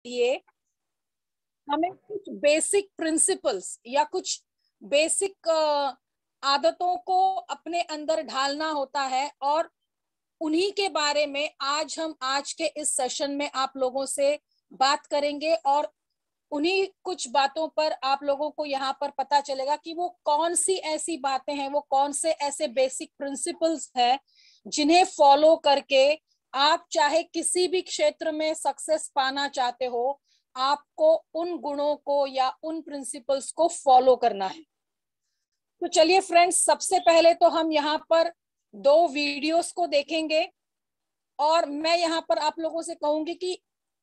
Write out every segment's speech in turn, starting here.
लिए हमें कुछ बेसिक प्रिंसिपल्स या कुछ बेसिक आदतों को अपने अंदर ढालना होता है, और उन्हीं के बारे में आज के इस सेशन में आप लोगों से बात करेंगे। और उन्हीं कुछ बातों पर आप लोगों को यहाँ पर पता चलेगा कि वो कौन सी ऐसी बातें हैं, वो कौन से ऐसे बेसिक प्रिंसिपल्स हैं जिन्हें फॉलो करके आप चाहे किसी भी क्षेत्र में सक्सेस पाना चाहते हो, आपको उन गुणों को या उन प्रिंसिपल्स को फॉलो करना है। तो चलिए फ्रेंड्स, सबसे पहले तो हम यहाँ पर 2 वीडियोस को देखेंगे, और मैं यहाँ पर आप लोगों से कहूंगी कि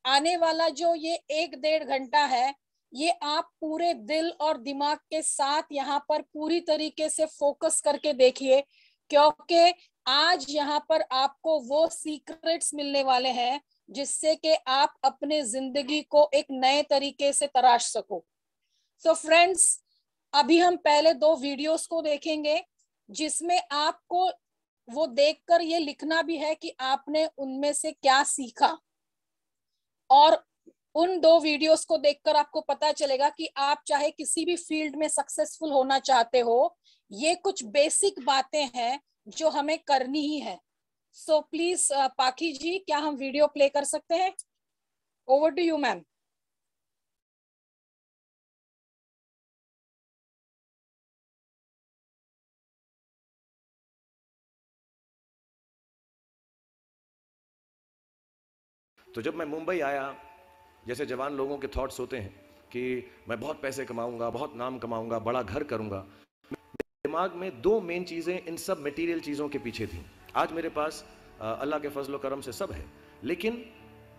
आने वाला जो ये 1-1.5 घंटा है, ये आप पूरे दिल और दिमाग के साथ यहाँ पर पूरी तरीके से फोकस करके देखिए, क्योंकि आज यहाँ पर आपको वो सीक्रेट्स मिलने वाले हैं जिससे कि आप अपने जिंदगी को एक नए तरीके से तराश सको। तो फ्रेंड्स, अभी हम पहले 2 वीडियोस को देखेंगे जिसमें आपको वो देखकर ये लिखना भी है कि आपने उनमें से क्या सीखा, और उन 2 वीडियोस को देखकर आपको पता चलेगा कि आप चाहे किसी भी फील्ड में सक्सेसफुल होना चाहते हो, ये कुछ बेसिक बातें हैं जो हमें करनी ही है। सो प्लीज पाखी जी, क्या हम वीडियो प्ले कर सकते हैं? Over to you ma'am. तो जब मैं मुंबई आया, जैसे जवान लोगों के थॉट्स होते हैं कि मैं बहुत पैसे कमाऊंगा, बहुत नाम कमाऊंगा, बड़ा घर करूंगा, दिमाग में 2 मेन चीज़ें इन सब मटेरियल चीज़ों के पीछे थी। आज मेरे पास अल्लाह के फजल करम से सब है, लेकिन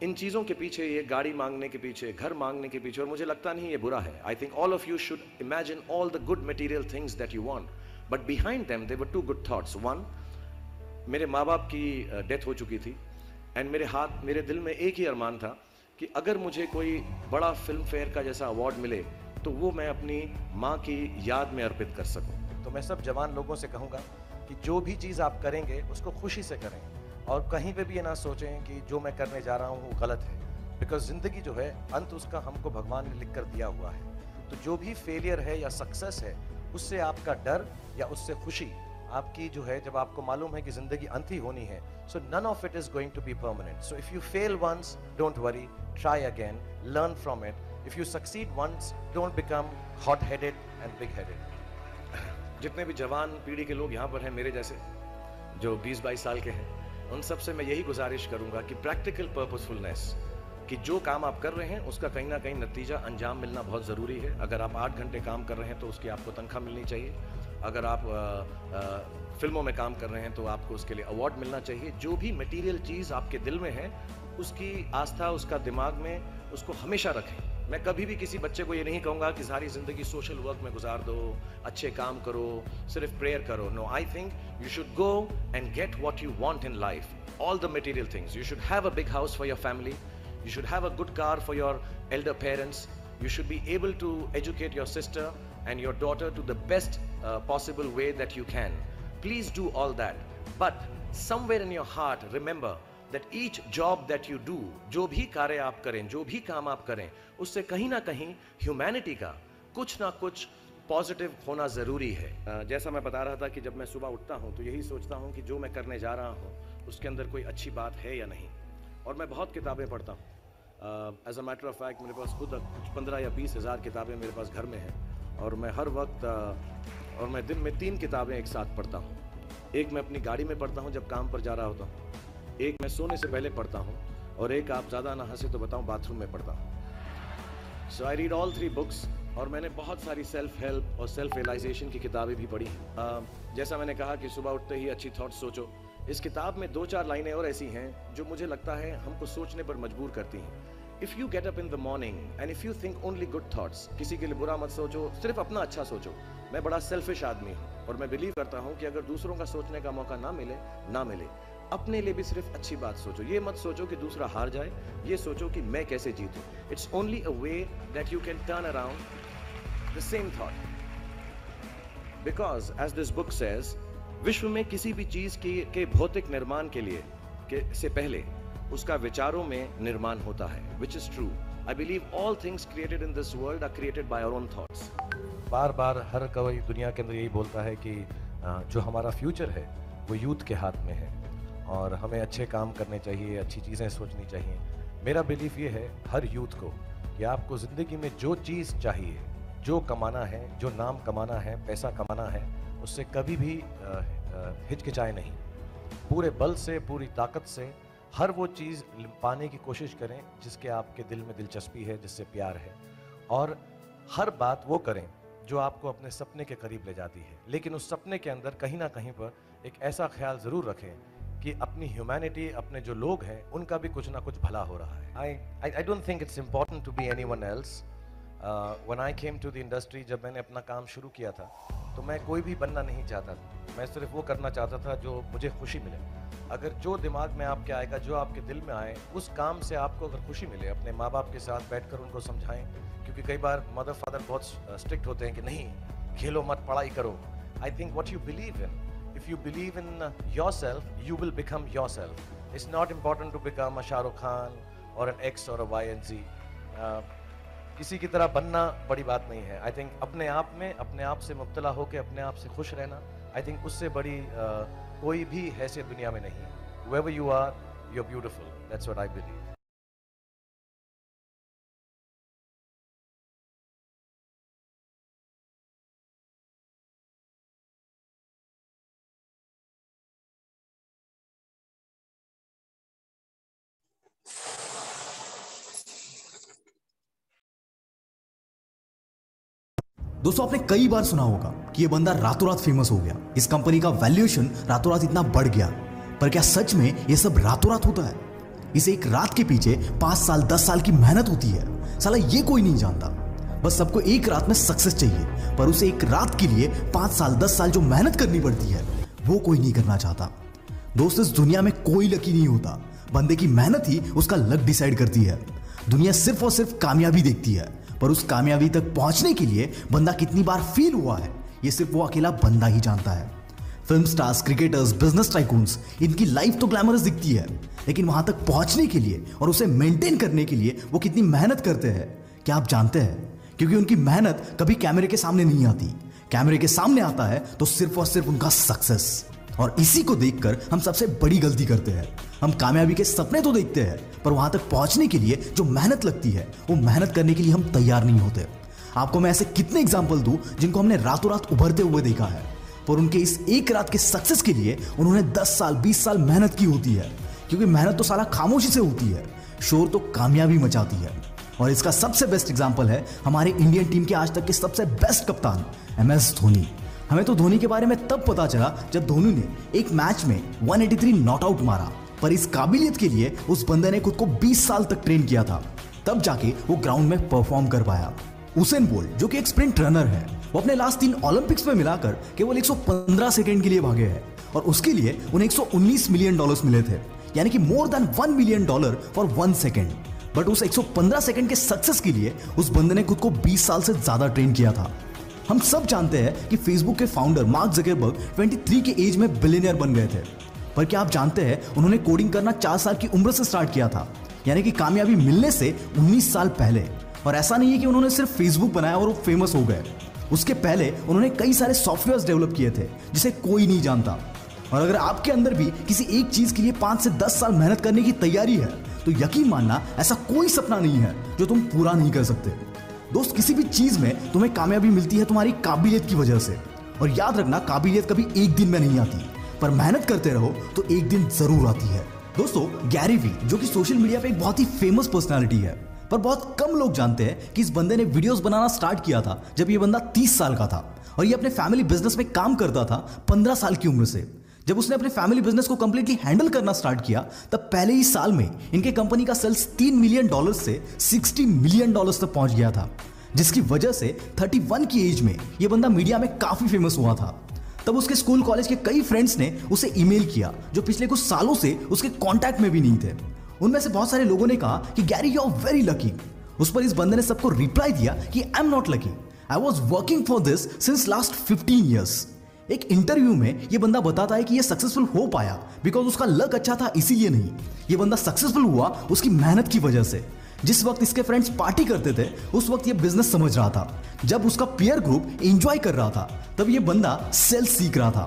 इन चीज़ों के पीछे, ये गाड़ी मांगने के पीछे, घर मांगने के पीछे, और मुझे लगता नहीं ये बुरा है। I think all of you should imagine all the good material things that you want, but behind them there were 2 good thoughts. One, मेरे माँ बाप की डेथ हो चुकी थी, एंड मेरे दिल में एक ही अरमान था कि अगर मुझे कोई बड़ा फिल्म फेयर का जैसा अवार्ड मिले तो वो मैं अपनी माँ की याद में अर्पित कर सकूं। तो मैं सब जवान लोगों से कहूँगा कि जो भी चीज़ आप करेंगे उसको खुशी से करें, और कहीं पे भी ये ना सोचें कि जो मैं करने जा रहा हूँ वो गलत है, बिकॉज ज़िंदगी जो है अंत उसका हमको भगवान ने लिख कर दिया हुआ है। तो जो भी फेलियर है या सक्सेस है, उससे आपका डर या उससे खुशी आपकी जो है, जब आपको मालूम है कि जिंदगी अंत ही होनी है, so none of it is going to be permanent. So if you fail once, don't worry, try again, learn from it. If you succeed once, don't become hot-headed and big-headed. जितने भी जवान पीढ़ी के लोग यहाँ पर हैं मेरे जैसे, जो 20-22 साल के हैं, उन सब से मैं यही गुजारिश करूँगा कि प्रैक्टिकल पर्पसफुलनेस, कि जो काम आप कर रहे हैं उसका कहीं ना कहीं नतीजा, अंजाम मिलना बहुत ज़रूरी है। अगर आप 8 घंटे काम कर रहे हैं तो उसकी आपको तनख्वाह मिलनी चाहिए। अगर आप फिल्मों में काम कर रहे हैं तो आपको उसके लिए अवार्ड मिलना चाहिए। जो भी मटेरियल चीज़ आपके दिल में है, उसकी आस्था, उसका दिमाग में, उसको हमेशा रखें। मैं कभी भी किसी बच्चे को ये नहीं कहूँगा कि सारी ज़िंदगी सोशल वर्क में गुजार दो, अच्छे काम करो, सिर्फ प्रेयर करो। No, I think you should go and get what you want in life, all the material things. You should have a big house for your family, you should have a good car for your elder parents, you should be able to educate your sister and your daughter to the best possible way that you can. Please do all that, but somewhere in your heart remember that each job that you do, जो भी कार्य आप करें, जो भी काम आप करें, उससे कहीं ना कहीं ह्यूमैनिटी का कुछ ना कुछ पॉजिटिव होना ज़रूरी है। जैसा मैं बता रहा था कि जब मैं सुबह उठता हूँ तो यही सोचता हूँ कि जो मैं करने जा रहा हूँ उसके अंदर कोई अच्छी बात है या नहीं, और मैं बहुत किताबें पढ़ता हूँ। As a matter of fact मेरे पास खुद कुछ 15 या 20 हज़ार किताबें मेरे पास घर में हैं, और मैं हर वक्त और मैं दिन में 3 किताबें एक साथ पढ़ता हूँ। एक मैं अपनी गाड़ी में पढ़ता हूँ जब काम पर जा रहा होता हूँ, एक मैं सोने से पहले पढ़ता हूँ, और एक, आप ज़्यादा ना हंसे तो बताऊँ, बाथरूम में पढ़ता हूँ। सो आई रीड ऑल 3 बुक्स, और मैंने बहुत सारी सेल्फ हेल्प और सेल्फ रियलाइजेशन की किताबें भी पढ़ी हैं। जैसा मैंने कहा कि सुबह उठते ही अच्छी थॉट्स सोचो, इस किताब में 2-4 लाइनें और ऐसी हैं जो मुझे लगता है हमको सोचने पर मजबूर करती हैं। If you get up in the morning and if you think only good thoughts, किसी के लिए बुरा मत सोचो, सिर्फ अपना अच्छा सोचो। मैं बड़ा सेल्फिश आदमी हूँ, और मैं बिलीव करता हूँ कि अगर दूसरों का सोचने का मौका ना मिले, अपने लिए भी सिर्फ अच्छी बात सोचो। ये मत सोचो कि दूसरा हार जाए, ये सोचो कि मैं कैसे जीतूँ। It's only a way that you can turn around the same thought, because as this book says, विश्व में किसी भी चीज के भौतिक निर्माण के लिए से पहले उसका विचारों में निर्माण होता है, which is true. I believe all things created in this world are created by our own thoughts. बार बार हर कोई दुनिया के अंदर यही बोलता है कि जो हमारा फ्यूचर है वो यूथ के हाथ में है और हमें अच्छे काम करने चाहिए, अच्छी चीज़ें सोचनी चाहिए। मेरा बिलीफ ये है हर यूथ को कि आपको ज़िंदगी में जो चीज़ चाहिए, जो कमाना है, जो नाम कमाना है, पैसा कमाना है, उससे कभी भी हिचकिचाए नहीं। पूरे बल से, पूरी ताकत से हर वो चीज़ पाने की कोशिश करें जिसके आपके दिल में दिलचस्पी है, जिससे प्यार है, और हर बात वो करें जो आपको अपने सपने के करीब ले जाती है। लेकिन उस सपने के अंदर कहीं ना कहीं पर एक ऐसा ख्याल ज़रूर रखें कि अपनी ह्यूमैनिटी, अपने जो लोग हैं, उनका भी कुछ ना कुछ भला हो रहा है। I don't think it's important to be anyone else. When I came to the industry, जब मैंने अपना काम शुरू किया था तो मैं कोई भी बनना नहीं चाहता था। मैं सिर्फ वो करना चाहता था जो मुझे खुशी मिले। अगर जो दिमाग में आपके आएगा, जो आपके दिल में आए, उस काम से आपको अगर खुशी मिले, अपने माँ बाप के साथ बैठकर उनको समझाएं, क्योंकि कई बार मदर फादर बहुत स्ट्रिक्ट होते हैं कि नहीं, खेलो मत, पढ़ाई करो। I think what you believe in, if you believe in yourself, you will become yourself. It's not important to become a Shahrukh Khan or an x और अ वाई एंड जी। किसी की तरह बनना बड़ी बात नहीं है। आई थिंक अपने आप में, अपने आप से मुब्तला होकर अपने आप से खुश रहना, आई थिंक उससे बड़ी कोई भी हैसियत दुनिया में नहीं है। Whoever you are, you're beautiful. That's what I believe. दोस्तों, आपने कई बार सुना होगा कि ये बंदा रातों रात फेमस हो गया, इस कंपनी का वैल्यूएशन रातों रात इतना बढ़ गया। पर क्या सच में ये सब रातों रात होता है? इसे एक रात के पीछे 5 साल 10 साल की मेहनत होती है। साला ये कोई नहीं जानता। बस सबको एक रात में सक्सेस चाहिए, पर उसे एक रात के लिए 5 साल 10 साल जो मेहनत करनी पड़ती है वो कोई नहीं करना चाहता। दोस्त, इस दुनिया में कोई लकी नहीं होता, बंदे की मेहनत ही उसका लक डिसाइड करती है। दुनिया सिर्फ और सिर्फ कामयाबी देखती है, पर उस कामयाबी तक पहुंचने के लिए बंदा कितनी बार फेल हुआ है ये सिर्फ वो अकेला बंदा ही जानता है। Film stars, cricketers, business tycoons, इनकी लाइफ तो ग्लैमरस दिखती है, लेकिन वहां तक पहुंचने के लिए और उसे मेंटेन करने के लिए वो कितनी मेहनत करते हैं, क्या आप जानते हैं? क्योंकि उनकी मेहनत कभी कैमरे के सामने नहीं आती। कैमरे के सामने आता है तो सिर्फ और सिर्फ उनका सक्सेस। और इसी को देखकर हम सबसे बड़ी गलती करते हैं। हम कामयाबी के सपने तो देखते हैं, पर वहां तक पहुंचने के लिए जो मेहनत लगती है वो मेहनत करने के लिए हम तैयार नहीं होते। आपको मैं ऐसे कितने एग्जाम्पल दूं जिनको हमने रातों रात उभरते हुए देखा है, पर उनके इस एक रात के सक्सेस के लिए उन्होंने 10 साल 20 साल मेहनत की होती है। क्योंकि मेहनत तो साला खामोशी से होती है, शोर तो कामयाबी मचाती है। और इसका सबसे बेस्ट एग्जाम्पल है हमारे इंडियन टीम के आज तक के सबसे बेस्ट कप्तान MS धोनी। हमें तो धोनी के बारे में तब पता चला जब धोनी ने एक मैच में 183 नॉट आउट मारा, पर इस काबिलियत के लिए उस बंदे ने खुद को 20 साल तक ट्रेन किया था, तब जाके वो ग्राउंड में परफॉर्म कर पाया। उसेन बोल्ट, जो कि एक स्प्रिंट रनर है, वो अपने लास्ट 3 ओलंपिक्स में मिलाकर केवल 115 सेकंड के लिए भागे हैं, और उसके लिए उन्हें $119 मिलियन मिले थे, यानी कि more than $1 million for 1 second. But उस 115 सेकंड के सक्सेस के लिए उस बंदे ने खुद को 20 साल से ज्यादा ट्रेन किया था। हम सब जानते हैं कि फेसबुक के फाउंडर मार्क ज़करबर्ग 23 के एज में बिलियनियर बन गए थे, पर क्या आप जानते हैं उन्होंने कोडिंग करना 4 साल की उम्र से स्टार्ट किया था, यानी कि कामयाबी मिलने से 19 साल पहले। और ऐसा नहीं है कि उन्होंने सिर्फ फेसबुक बनाया और वो फेमस हो गए। उसके पहले उन्होंने कई सारे सॉफ्टवेयर डेवलप किए थे जिसे कोई नहीं जानता। और अगर आपके अंदर भी किसी एक चीज के लिए 5 से 10 साल मेहनत करने की तैयारी है, तो यकीन मानना ऐसा कोई सपना नहीं है जो तुम पूरा नहीं कर सकते। दोस्त, किसी भी चीज में तुम्हें कामयाबी मिलती है तुम्हारी काबिलियत की वजह से। और याद रखना, काबिलियत कभी एक दिन में नहीं आती, पर मेहनत करते रहो तो एक दिन जरूर आती है। दोस्तों, गैरी वी, जो कि सोशल मीडिया पे एक बहुत ही फेमस पर्सनालिटी है, पर बहुत कम लोग जानते हैं कि इस बंदे ने वीडियोस बनाना स्टार्ट किया था जब ये बंदा 30 साल का था, और ये अपने फैमिली बिजनेस में काम करता था 15 साल की उम्र से। जब उसने अपने फैमिली बिजनेस को कंप्लीटली हैंडल करना स्टार्ट किया, तब पहले ही साल में इनके कंपनी का सेल्स $3 मिलियन से $60 मिलियन तक पहुंच गया था, जिसकी वजह से 31 की एज में यह बंदा मीडिया में काफी फेमस हुआ था। तब उसके स्कूल कॉलेज के कई फ्रेंड्स ने उसे ईमेल किया जो पिछले कुछ सालों से उसके कांटेक्ट में भी नहीं थे। उनमें से बहुत सारे लोगों ने कहा कि Gary, you are very lucky. उस पर इस बंदे ने सबको रिप्लाई दिया कि I am not lucky, I was working for this since last 15 years. एक इंटरव्यू में यह बंदा बताता है कि यह सक्सेसफुल हो पाया बिकॉज उसका लक अच्छा था, इसीलिए नहीं। यह बंदा सक्सेसफुल हुआ उसकी मेहनत की वजह से। जिस वक्त इसके फ्रेंड्स पार्टी करते थे उस वक्त ये बिजनेस समझ रहा था। जब उसका पीयर ग्रुप एंजॉय कर रहा था तब ये बंदा सेल्स सीख रहा था।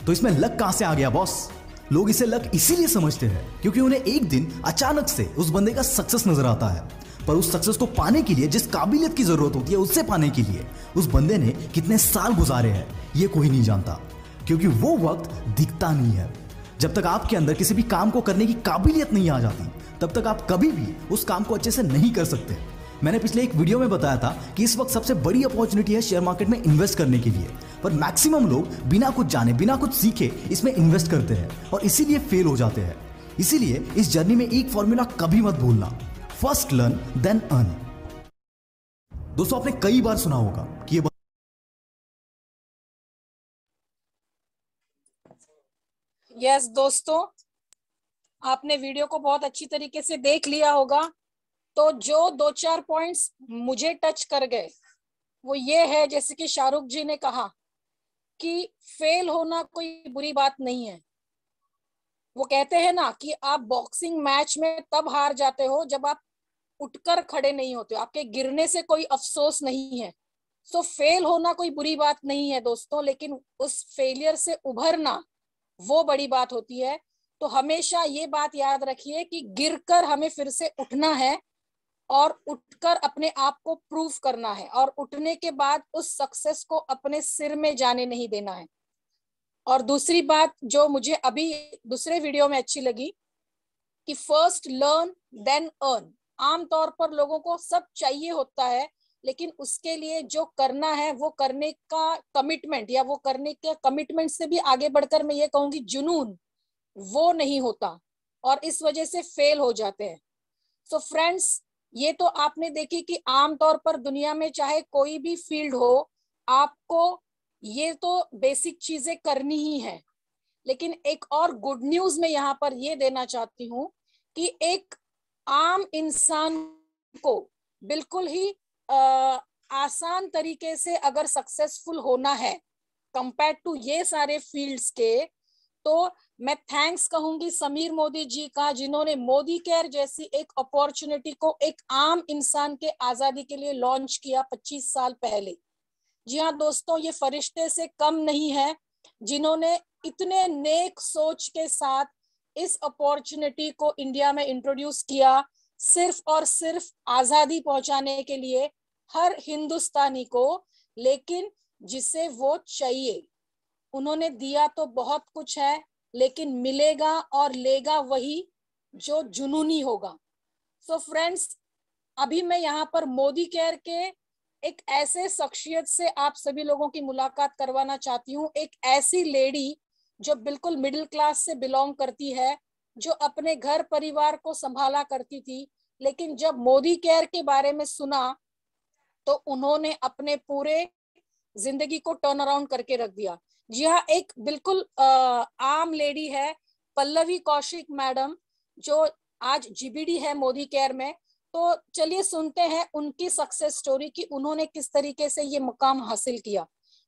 तो इसमें लक कहां से आ गया बॉस? लोग इसे लक इसीलिए समझते हैं क्योंकि उन्हें एक दिन अचानक से उस बंदे का सक्सेस नजर आता है, पर उस सक्सेस को पाने के लिए जिस काबिलियत की जरूरत होती है उससे पाने के लिए उस बंदे ने कितने साल गुजारे हैं ये कोई नहीं जानता, क्योंकि वो वक्त दिखता नहीं है। जब तक आपके अंदर किसी भी काम को करने की काबिलियत नहीं आ जाती तब तक आप कभी भी उस काम को अच्छे से नहीं कर सकते। मैंने पिछले एक वीडियो में बताया था कि इस वक्त सबसे बड़ी अपॉर्चुनिटी है शेयर मार्केट में इन्वेस्ट करने के लिए, पर मैक्सिमम लोग बिना कुछ जाने बिना कुछ सीखे इसमें इन्वेस्ट करते हैं और इसीलिए फेल हो जाते हैं। इसीलिए इस जर्नी में एक फॉर्मूला कभी मत भूलना, फर्स्ट लर्न देन अर्न। दोस्तों आपने कई बार सुना होगा कि ये यस दोस्तों, आपने वीडियो को बहुत अच्छी तरीके से देख लिया होगा। तो जो 2-4 पॉइंट्स मुझे टच कर गए वो ये है, जैसे कि शाहरुख जी ने कहा कि फेल होना कोई बुरी बात नहीं है। वो कहते हैं ना कि आप बॉक्सिंग मैच में तब हार जाते हो जब आप उठकर खड़े नहीं होते हो, आपके गिरने से कोई अफसोस नहीं है। सो फेल होना कोई बुरी बात नहीं है दोस्तों, लेकिन उस फेलियर से उभरना वो बड़ी बात होती है। तो हमेशा ये बात याद रखिए कि गिरकर हमें फिर से उठना है और उठकर अपने आप को प्रूव करना है, और उठने के बाद उस सक्सेस को अपने सिर में जाने नहीं देना है। और दूसरी बात जो मुझे अभी दूसरे वीडियो में अच्छी लगी कि फर्स्ट लर्न देन अर्न। आमतौर पर लोगों को सब चाहिए होता है, लेकिन उसके लिए जो करना है वो करने का कमिटमेंट, या वो करने के कमिटमेंट से भी आगे बढ़कर मैं ये कहूंगी जुनून, वो नहीं होता और इस वजह से फेल हो जाते हैं। सो फ्रेंड्स, ये तो आपने देखी कि आमतौर पर दुनिया में चाहे कोई भी फील्ड हो, आपको ये तो बेसिक चीजें करनी ही है। लेकिन एक और गुड न्यूज मैं यहाँ पर ये देना चाहती हूँ कि एक आम इंसान को बिल्कुल ही आसान तरीके से अगर सक्सेसफुल होना है कंपेयर टू ये सारे फील्ड्स के, तो मैं थैंक्स कहूंगी समीर मोदी जी का, जिन्होंने मोदी केयर जैसी एक अपॉर्चुनिटी को एक आम इंसान के आजादी के लिए लॉन्च किया 25 साल पहले। जी हाँ दोस्तों, ये फरिश्ते से कम नहीं है जिन्होंने इतने नेक सोच के साथ इस अपॉर्चुनिटी को इंडिया में इंट्रोड्यूस किया, सिर्फ और सिर्फ आजादी पहुंचाने के लिए हर हिंदुस्तानी को। लेकिन जिसे वो चाहिए, उन्होंने दिया तो बहुत कुछ है, लेकिन मिलेगा और लेगा वही जो जुनूनी होगा। सो फ्रेंड्स, अभी मैं यहाँ पर मोदी केयर के एक ऐसे शख्सियत से आप सभी लोगों की मुलाकात करवाना चाहती हूँ। एक ऐसी लेडी जो बिल्कुल मिडिल क्लास से बिलोंग करती है, जो अपने घर परिवार को संभाला करती थी, लेकिन जब मोदी केयर के बारे में सुना तो उन्होंने अपने पूरे जिंदगी को टर्न अराउंड करके रख दिया। जी हाँ, एक बिल्कुल आम लेडी है पल्लवी कौशिक मैडम, जो आज जीबीडी है मोदी केयर में। तो चलिए सुनते हैं उनकी सक्सेस स्टोरी कि उन्होंने किस तरीके से ये मुकाम हासिल किया।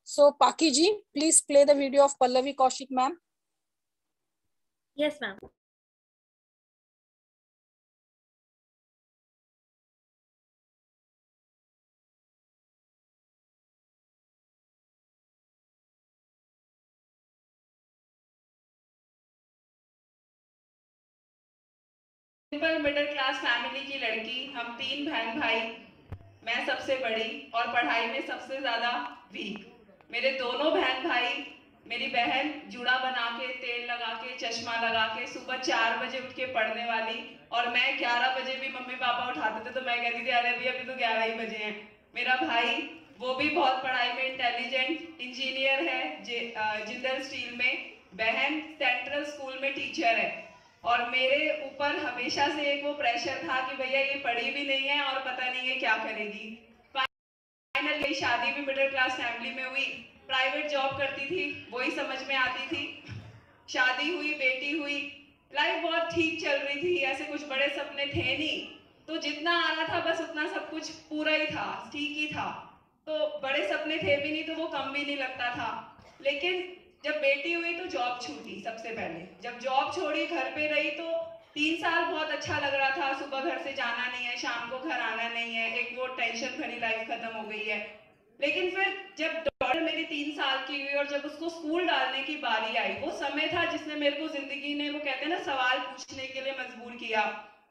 सो पाकी जी, please play the video of Pallavi Kaushik ma'am. Yes ma'am. Simple middle class family की लड़की, हम 3 बहन भाई, मैं सबसे बड़ी और पढ़ाई में सबसे ज्यादा वीक। मेरे दोनों बहन भाई, मेरी बहन जूड़ा बना के, तेल लगा के, चश्मा लगा के सुबह 4 बजे उठ के पढ़ने वाली, और मैं 11 बजे भी मम्मी पापा उठाते थे तो मैं कहती थी अरे अभी अभी तो 11 ही बजे हैं। मेरा भाई वो भी बहुत पढ़ाई में इंटेलिजेंट इंजीनियर है जिंदल स्टील में, बहन सेंट्रल स्कूल में टीचर है। और मेरे ऊपर हमेशा से एक वो प्रेशर था कि भैया ये पढ़ी भी नहीं है और पता नहीं है क्या करेगी। फाइनली शादी भी मिडिल क्लास फैमिली में हुई, प्राइवेट जॉब करती थी, वही समझ में आती थी। शादी हुई, बेटी हुई, लाइफ बहुत ठीक चल रही थी, ऐसे कुछ बड़े सपने थे नहीं, तो जितना आ रहा था बस उतना सब कुछ पूरा ही था, ठीक ही था। तो बड़े सपने थे भी नहीं तो वो कम भी नहीं लगता था। लेकिन जब बेटी हुई तो जॉब छूटी। सबसे पहले जब जॉब छोड़ी, घर पे रही, तो 3 साल बहुत अच्छा लग रहा था, सुबह घर से जाना नहीं है, शाम को घर आना नहीं है, एक वो टेंशन भरी लाइफ खत्म हो गई है। लेकिन फिर जब डॉटर मेरी 3 साल की हुई और जब उसको स्कूल डालने की बारी आई, वो समय था जिसने मेरे को जिंदगी ने, वो कहते हैं ना, सवाल पूछने के लिए मजबूर किया।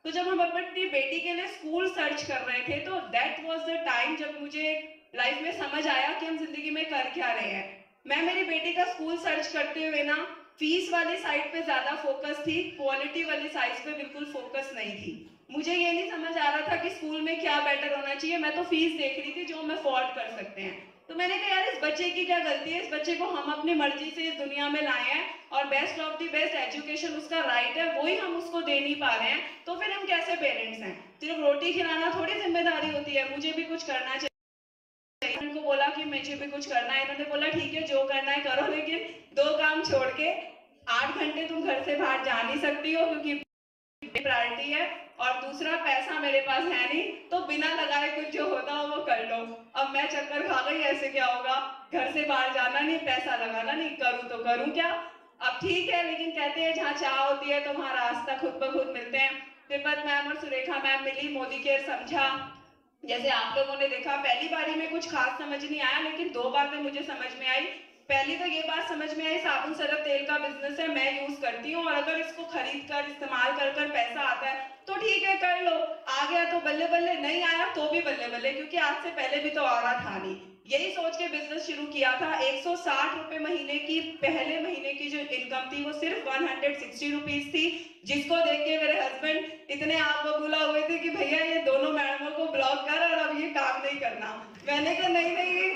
तो जब हम अपनी बेटी के लिए स्कूल सर्च कर रहे थे, तो दैट वाज द टाइम जब मुझे लाइफ में समझ आया कि हम जिंदगी में कर क्या रहे हैं। मैं मेरी बेटी का स्कूल सर्च करते हुए ना फीस वाली साइड पे ज्यादा फोकस थी, क्वालिटी वाली साइड पे बिल्कुल फोकस नहीं थी। मुझे ये नहीं समझ आ रहा था कि स्कूल में क्या बेटर होना चाहिए, मैं तो फीस देख रही थी जो हम अफोर्ड कर सकते हैं। तो मैंने कहा यार, इस बच्चे की क्या गलती है, इस बच्चे को हम अपनी मर्जी से इस दुनिया में लाए हैं और best of the best education उसका राइट है, वही हम उसको दे नहीं पा रहे हैं, तो फिर हम कैसे पेरेंट्स हैं? सिर्फ रोटी खिलाना थोड़ी जिम्मेदारी होती है, मुझे भी कुछ करना चाहिए। उनको बोला कि मुझे भी कुछ करना है, इन्होंने बोला ठीक है जो करना है करो, लेकिन 2 काम छोड़ के 8 घंटे तुम घर से बाहर जा नहीं सकती हो क्योंकि प्रायोरिटी है, और दूसरा पैसा मेरे पास है नहीं, तो बिना लगाए कुछ जो होता हो वो कर लो। अब मैं चक्कर खा गई, ऐसे क्या होगा, घर से बाहर जाना नहीं, पैसा लगाना नहीं, करूँ तो करूँ क्या। अब ठीक है, लेकिन कहते हैं जहाँ चाह होती है तो वहाँ रास्ता खुद ब खुद मिलते हैं। तिब्बत मैम और सुरेखा मैम मिली, मोदी केयर समझा, जैसे आप लोगों ने देखा पहली बारी में कुछ खास समझ नहीं आया, लेकिन 2 बातें मुझे समझ में आई। पहली तो ये बात समझ में आई, साबुन सरफ तेल का बिजनेस है, मैं यूज करती हूँ, और अगर इसको खरीद कर इस्तेमाल कर कर पैसा आता है तो ठीक है कर लो, आ गया तो बल्ले बल्ले, नहीं आया तो भी बल्ले बल्ले, क्योंकि आज से पहले भी तो आ रहा था नहीं। यही सोच के बिजनेस शुरू किया था। 160 रुपए महीने की पहले महीने की जो इनकम थी वो सिर्फ 160 रुपीज थी, जिसको देख के मेरे हस्बैंड इतने आप बबूला हुए थे कि भैया ये दोनों मैडमों को ब्लॉक कर और अब ये काम नहीं करना। मैंने कहा नहीं नहीं,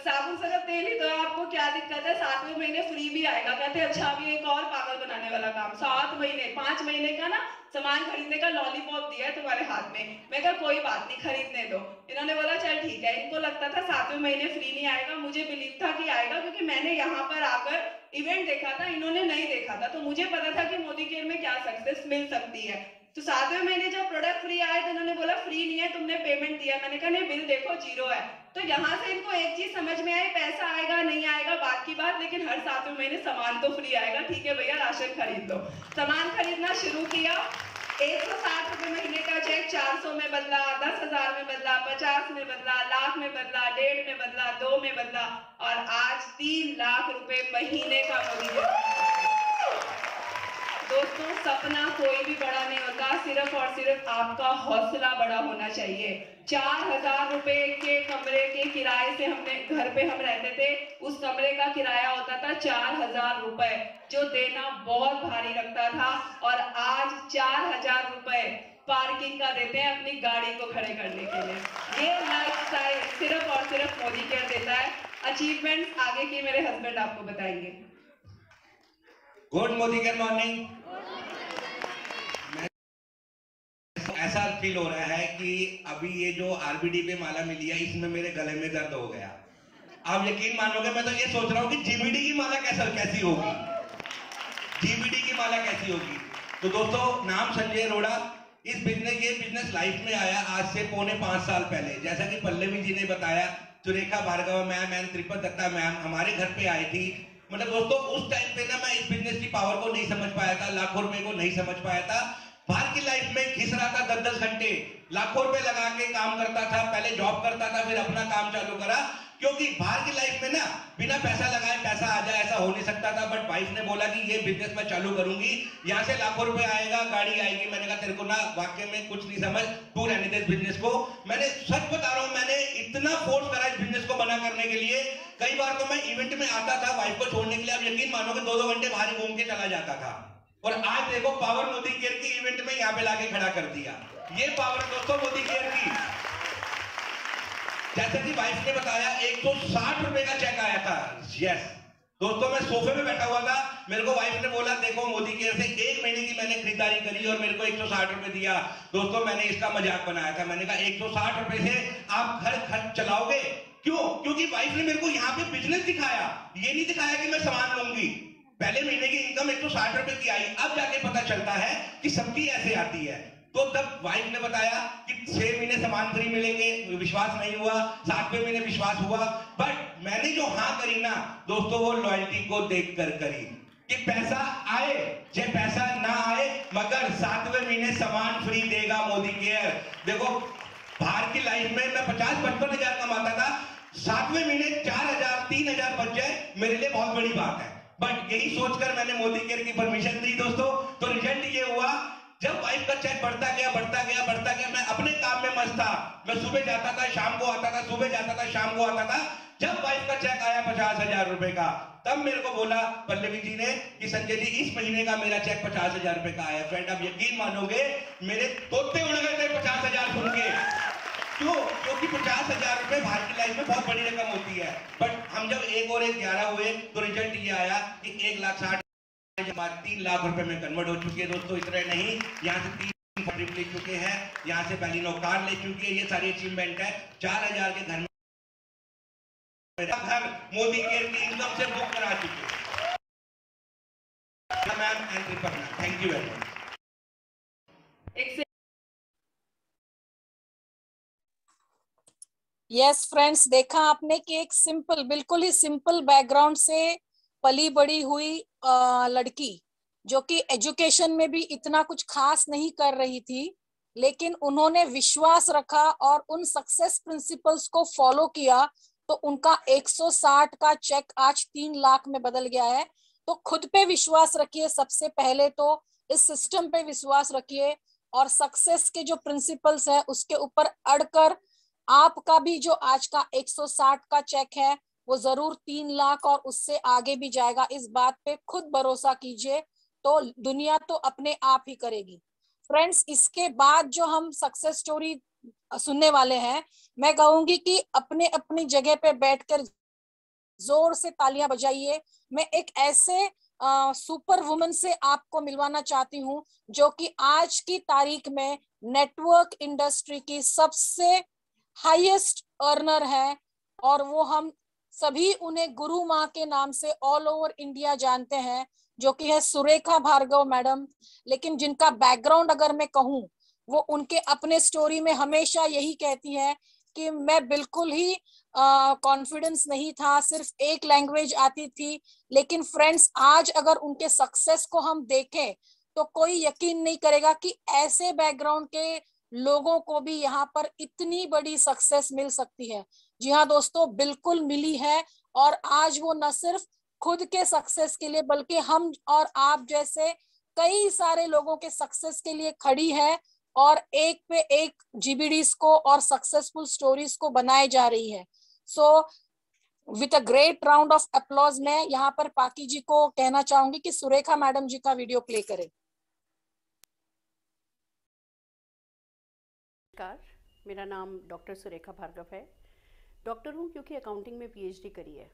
साबुन सरफ तेल ही तो आपको क्या दिक्कत है, 7वें महीने फ्री भी आएगा। कहते अच्छा अभी एक और पागल बनाने वाला काम, 7 महीने 5 महीने का ना सामान खरीदने का लॉलीपॉप दिया है तुम्हारे हाथ में। मैं कहा कोई बात नहीं, खरीदने दो। इन्होंने बोला चल ठीक है। इनको लगता था 7वें महीने फ्री नहीं आएगा, मुझे बिलीव था कि आएगा, क्योंकि मैंने यहाँ पर आकर इवेंट देखा था, इन्होंने नहीं देखा था, तो मुझे पता था कि मोदी केयर में क्या सक्सेस मिल सकती है। तो 7वें महीने जब प्रोडक्ट फ्री आए तो इन्होंने बोला फ्री नहीं है, तुमने पेमेंट दिया। मैंने कहा नहीं, बिल देखो 0 है। तो यहाँ से इनको एक चीज समझ में आई, पैसा आएगा नहीं आएगा बात की बात, लेकिन हर 7वें महीने सामान तो फ्री आएगा। ठीक है भैया, राशन खरीद लो। सामान खरीदना शुरू किया। 160 रुपए महीने का चेक 400 में बदला, 10,000 में बदला, 50 में बदला, लाख में बदला, 1.5 में बदला, 2 में बदला, और आज 3 लाख रुपए महीने का मोदी केयर। दोस्तों, सपना कोई भी बड़ा नहीं होता, सिर्फ और सिर्फ आपका हौसला बड़ा होना चाहिए। 4,000 रुपए के कमरे के किराए से हमने घर पे हम रहते थे, उस कमरे का किराया होता था 4,000 रुपए, जो देना बहुत भारी लगता था। और आज 4,000 रुपए पार्किंग का देते हैं अपनी गाड़ी को खड़े करने के लिए। ये लाइफस्टाइल सिर्फ और सिर्फ मोदी केयर देता है। अचीवमेंट आगे की मेरे हस्बैंड आपको बताएंगे। Good Modi care morning. ऐसा फील हो रहा है कि अभी ये जो आरबीडी पे माला मिली है, इसमें मेरे गले में दर्द हो गया। आप यकीन मानोगे, मैं तो ये सोच रहा हूँ कि जीबीडी की माला कैसी होगी, जीबीडी की माला कैसी होगी। तो दोस्तों, नाम संजय अरोड़ा। इस बिजनेस लाइफ में आया आज से 4.25 साल पहले। जैसा कि पल्लवी जी ने बताया, Surekha Bhargava ma'am and Tripat Datta ma'am हमारे घर पे आई थी। मतलब दोस्तों, उस टाइम पे ना मैं इस बिजनेस की पावर को नहीं समझ पाया था, लाखों रुपए को नहीं समझ पाया था। बाहर की लाइफ में घिस रहा था, 10-10 घंटे लाखों रुपए लगा के काम करता था। पहले जॉब करता था, फिर अपना काम चालू करा, क्योंकि बाहर की लाइफ में ना बिना पैसा लगाए पैसा आ जाए ऐसा हो नहीं सकता था। बट वाइफ ने बोला कि ये बिजनेस मैं चालू करूंगी, यहाँ से लाखों रुपए आएगा, गाड़ी आएगी। मैंने कहा तेरे को ना वाकई में कुछ नहीं समझ, तू रहने दे इस बिजनेस को। मैंने सच बता रहा हूँ, मैंने इतना फोर्स करा इस बिजनेस को बना करने के लिए। कई बार तो मैं इवेंट में आता था वाइफ को छोड़ने के लिए, अब यकीन मानोगे 2-2 घंटे बाहर घूम के चला जाता था। और आज देखो पावर मोदी केयर की इवेंट में यहाँ पे लाके खड़ा कर दिया। ये पावर दोस्तों मोदी केयर की। जैसे कि वाइफ ने बताया 160 रुपए का चेक आया था। यस दोस्तों, मैं सोफे में बैठा हुआ था, मेरे को वाइफ ने बोला देखो मोदी केयर से 1 महीने की मैंने खरीदारी करी और मेरे को 160 रुपए दिया। दोस्तों, मैंने इसका मजाक बनाया था। मैंने कहा 160 रुपए से आप घर खर्च चलाओगे? क्यों? क्योंकि वाइफ ने मेरे को यहाँ पे बिजनेस दिखाया, ये नहीं दिखाया कि मैं सामान लूंगी। पहले महीने की इनकम 160 रुपए की आई, अब जाके पता चलता है कि सबकी ऐसे आती है। तो तब वाइफ ने बताया कि 6 महीने सामान फ्री मिलेंगे, विश्वास नहीं हुआ। 7वें महीने विश्वास हुआ। बट मैंने जो हाँ करी ना दोस्तों, वो लॉयल्टी को देख कर करी। कि पैसा आए चाहे पैसा ना आए, मगर 7वें महीने सामान फ्री देगा मोदी केयर। देखो बाहर की लाइफ में मैं 50-55 हजार कमाता था, 7वें महीने 4,000 3,000 बच जाए मेरे लिए बहुत बड़ी बात है। बट यही सोचकर मैंने मोदी केयर की परमिशन दी दोस्तों। तो रिजल्ट ये हुआ, जब वाइफ का चेक बढ़ता गया, मैं अपने काम में मस्त था। मैं सुबह जाता था, शाम को आता था, सुबह जाता था, शाम को आता था। जब वाइफ का चेक आया 50,000 रुपए का, तब मेरे को बोला पल्लवी जी ने कि संजय जी इस महीने का मेरा चेक 50,000 रुपए का आया। फ्रेंड आप यकीन मानोगे मेरे तोते उड़ गए थे 50,000 सुन के। क्यों? क्योंकि 50,000 रुपए बाहर की लाइफ में बहुत बड़ी रकम होती है। बट हम जब 1 और 1 11 हुए तो रिजल्ट ये आया कि 1,60,000 3 लाख रुपए में कन्वर्ट हो चुकी है दोस्तों। इतना नहीं, यहाँ से 3 ट्रिप ले चुके हैं, यहाँ से बैलिनो कार ले चुके हैं। ये सारी अचीवमेंट है। 4,000 के घर में घर मोदी केयर की इनकम से बुक करा चुके हैं। Ma'am and triple ma'am, thank you very much. Yes friends, देखा आपने कि एक सिंपल, बिल्कुल ही सिंपल बैकग्राउंड से पली बड़ी हुई लड़की, जो कि एजुकेशन में भी इतना कुछ खास नहीं कर रही थी, लेकिन उन्होंने विश्वास रखा और उन सक्सेस प्रिंसिपल्स को फॉलो किया, तो उनका 160 का चेक आज 3 लाख में बदल गया है। तो खुद पे विश्वास रखिए, सबसे पहले तो इस सिस्टम पे विश्वास रखिए, और सक्सेस के जो प्रिंसिपल्स है उसके ऊपर अड़कर आपका भी जो आज का 160 का चेक है वो जरूर 3 लाख और उससे आगे भी जाएगा। इस बात पे खुद भरोसा कीजिए, तो दुनिया तो अपने आप ही करेगी। फ्रेंड्स, इसके बाद जो हम सक्सेस स्टोरी सुनने वाले हैं, मैं कहूंगी कि अपने अपनी जगह पे बैठकर जोर से तालियां बजाइए। मैं एक ऐसे सुपर वुमन से आपको मिलवाना चाहती हूँ जो कि आज की तारीख में नेटवर्क इंडस्ट्री की सबसे हाईएस्ट अर्नर है, और वो हम सभी उन्हें गुरु माँ के नाम से ऑल ओवर इंडिया जानते हैं, जो कि है सुरेखा भार्गव मैडम। लेकिन जिनका बैकग्राउंड अगर मैं कहूँ, वो उनके अपने स्टोरी में हमेशा यही कहती है कि मैं बिल्कुल ही कॉन्फिडेंस नहीं था, सिर्फ एक लैंग्वेज आती थी। लेकिन फ्रेंड्स, आज अगर उनके सक्सेस को हम देखें तो कोई यकीन नहीं करेगा कि ऐसे बैकग्राउंड के लोगों को भी यहाँ पर इतनी बड़ी सक्सेस मिल सकती है। जी हाँ दोस्तों, बिल्कुल मिली है। और आज वो न सिर्फ खुद के सक्सेस के लिए, बल्कि हम और आप जैसे कई सारे लोगों के सक्सेस के लिए खड़ी है, और एक पे एक जीबीडीज को और सक्सेसफुल स्टोरीज को बनाए जा रही है। So with a great round of applause, मैं यहाँ पर पाकी जी को कहना चाहूंगी कि सुरेखा मैडम जी का वीडियो प्ले करें। मेरा नाम डॉक्टर सुरेखा भार्गव है। डॉक्टर हूँ क्योंकि अकाउंटिंग में पीएचडी करी है,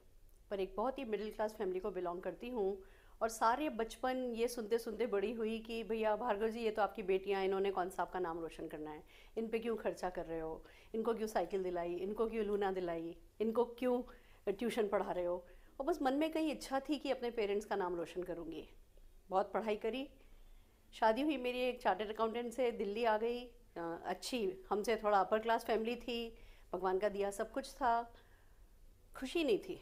पर एक बहुत ही मिडिल क्लास फैमिली को बिलोंग करती हूँ। और सारे बचपन ये सुनते सुनते बड़ी हुई कि भैया भार्गव जी, ये तो आपकी बेटियाँ, इन्होंने कौन सा आपका नाम रोशन करना है, इन पे क्यों खर्चा कर रहे हो, इनको क्यों साइकिल दिलाई, इनको क्यों लूना दिलाई, इनको क्यों ट्यूशन पढ़ा रहे हो। और बस मन में कहीं इच्छा थी कि अपने पेरेंट्स का नाम रोशन करूँगी। बहुत पढ़ाई करी, शादी हुई मेरी एक चार्टर्ड अकाउंटेंट से, दिल्ली आ गई। अच्छी, हमसे थोड़ा अपर क्लास फैमिली थी, भगवान का दिया सब कुछ था, खुशी नहीं थी।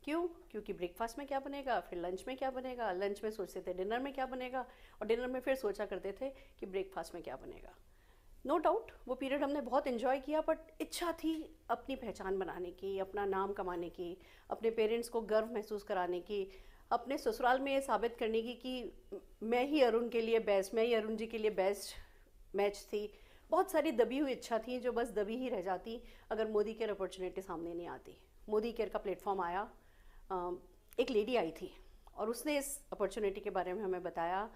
क्यों? क्योंकि ब्रेकफास्ट में क्या बनेगा, फिर लंच में क्या बनेगा, लंच में सोचते थे डिनर में क्या बनेगा, और डिनर में फिर सोचा करते थे कि ब्रेकफास्ट में क्या बनेगा। नो डाउट वो पीरियड हमने बहुत इन्जॉय किया, बट इच्छा थी अपनी पहचान बनाने की, अपना नाम कमाने की, अपने पेरेंट्स को गर्व महसूस कराने की, अपने ससुराल में ये साबित करने की कि मैं ही अरुण के लिए बेस्ट, मैं ही अरुण जी के लिए बेस्ट मैच थी। बहुत सारी दबी हुई इच्छा थी जो बस दबी ही रह जाती अगर मोदी केयर अपॉर्चुनिटी सामने नहीं आती। मोदी केयर का प्लेटफॉर्म आया, एक लेडी आई थी और उसने इस अपॉर्चुनिटी के बारे में हमें बताया,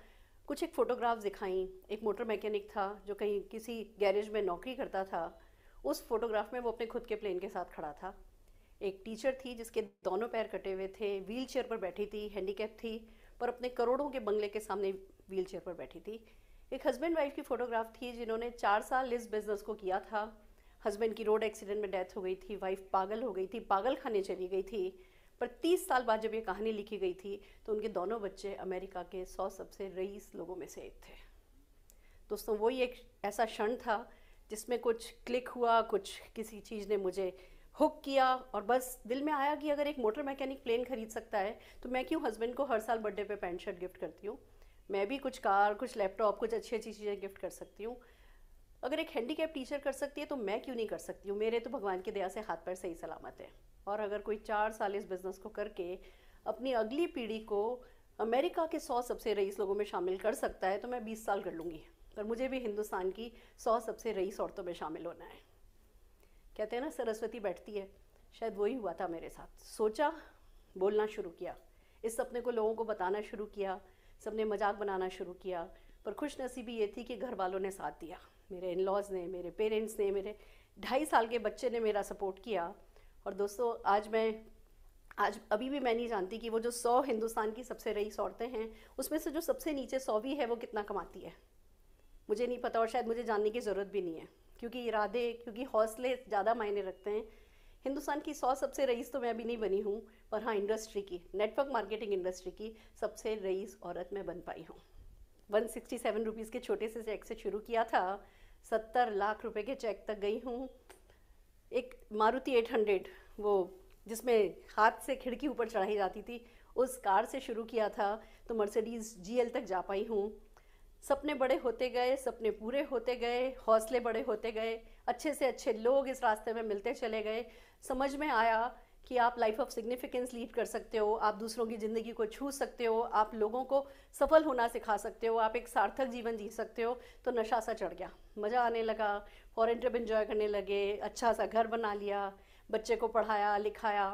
कुछ एक फ़ोटोग्राफ्स दिखाई। एक मोटर मैकेनिक था जो कहीं किसी गैरेज में नौकरी करता था, उस फोटोग्राफ में वो अपने खुद के प्लेन के साथ खड़ा था। एक टीचर थी जिसके दोनों पैर कटे हुए थे, व्हील चेयर पर बैठी थी, हैंडीकैप थी, पर अपने करोड़ों के बंगले के सामने व्हील चेयर पर बैठी थी। एक हस्बैंड वाइफ की फ़ोटोग्राफ थी जिन्होंने 4 साल इस बिज़नेस को किया था। हस्बैंड की रोड एक्सीडेंट में डेथ हो गई थी, वाइफ पागल हो गई थी, पागल खाने चली गई थी। पर 30 साल बाद जब ये कहानी लिखी गई थी तो उनके दोनों बच्चे अमेरिका के 100 सबसे रईस लोगों में से एक थे। दोस्तों, वही एक ऐसा क्षण था जिसमें कुछ क्लिक हुआ, कुछ किसी चीज़ ने मुझे हुक किया और बस दिल में आया कि अगर एक मोटर मैकेनिक प्लेन खरीद सकता है तो मैं क्यों हस्बैंड को हर साल बर्थडे पे पैंट शर्ट गिफ्ट करती हूँ। मैं भी कुछ कार, कुछ लैपटॉप, कुछ अच्छी अच्छी चीज़ें गिफ्ट कर सकती हूँ। अगर एक हैंडीकैप टीचर कर सकती है तो मैं क्यों नहीं कर सकती हूँ। मेरे तो भगवान की दया से हाथ पैर सही सलामत है। और अगर कोई 4 साल इस बिज़नेस को करके अपनी अगली पीढ़ी को अमेरिका के 100 सबसे रईस लोगों में शामिल कर सकता है तो मैं 20 साल कर लूँगी। पर मुझे भी हिंदुस्तान की 100 सबसे रईस औरतों में शामिल होना है। कहते हैं ना सरस्वती बैठती है, शायद वही हुआ था मेरे साथ। सोचा, बोलना शुरू किया, इस सपने को लोगों को बताना शुरू किया, सबने मजाक बनाना शुरू किया। पर खुशनसीबी ये थी कि घर वालों ने साथ दिया, मेरे इन लॉज ने, मेरे पेरेंट्स ने, मेरे 2.5 साल के बच्चे ने मेरा सपोर्ट किया। और दोस्तों आज अभी भी मैं नहीं जानती कि वो जो 100 हिंदुस्तान की सबसे रईस औरतें हैं उसमें से जो सबसे नीचे 100वीं है वो कितना कमाती है, मुझे नहीं पता। और शायद मुझे जानने की ज़रूरत भी नहीं है, क्योंकि इरादे, क्योंकि हौसले ज़्यादा मायने रखते हैं। हिंदुस्तान की 100 सबसे रईस तो मैं अभी नहीं बनी हूँ, पर हाँ इंडस्ट्री की, नेटवर्क मार्केटिंग इंडस्ट्री की सबसे रईस औरत मैं बन पाई हूँ। 167 रुपीज़ के छोटे से चेक से शुरू किया था, 70 लाख रुपए के चेक तक गई हूँ। एक मारुति 800, वो जिसमें हाथ से खिड़की ऊपर चढ़ाई जाती थी, उस कार से शुरू किया था तो मर्सिडीज़ GL तक जा पाई हूँ। सपने बड़े होते गए, सपने पूरे होते गए, हौसले बड़े होते गए, अच्छे से अच्छे लोग इस रास्ते में मिलते चले गए। समझ में आया कि आप लाइफ ऑफ सिग्निफिकेंस लीड कर सकते हो, आप दूसरों की ज़िंदगी को छू सकते हो, आप लोगों को सफल होना सिखा सकते हो, आप एक सार्थक जीवन जी सकते हो। तो नशा सा चढ़ गया, मज़ा आने लगा, फॉरेन ट्रिप एंजॉय करने लगे, अच्छा सा घर बना लिया, बच्चे को पढ़ाया लिखाया।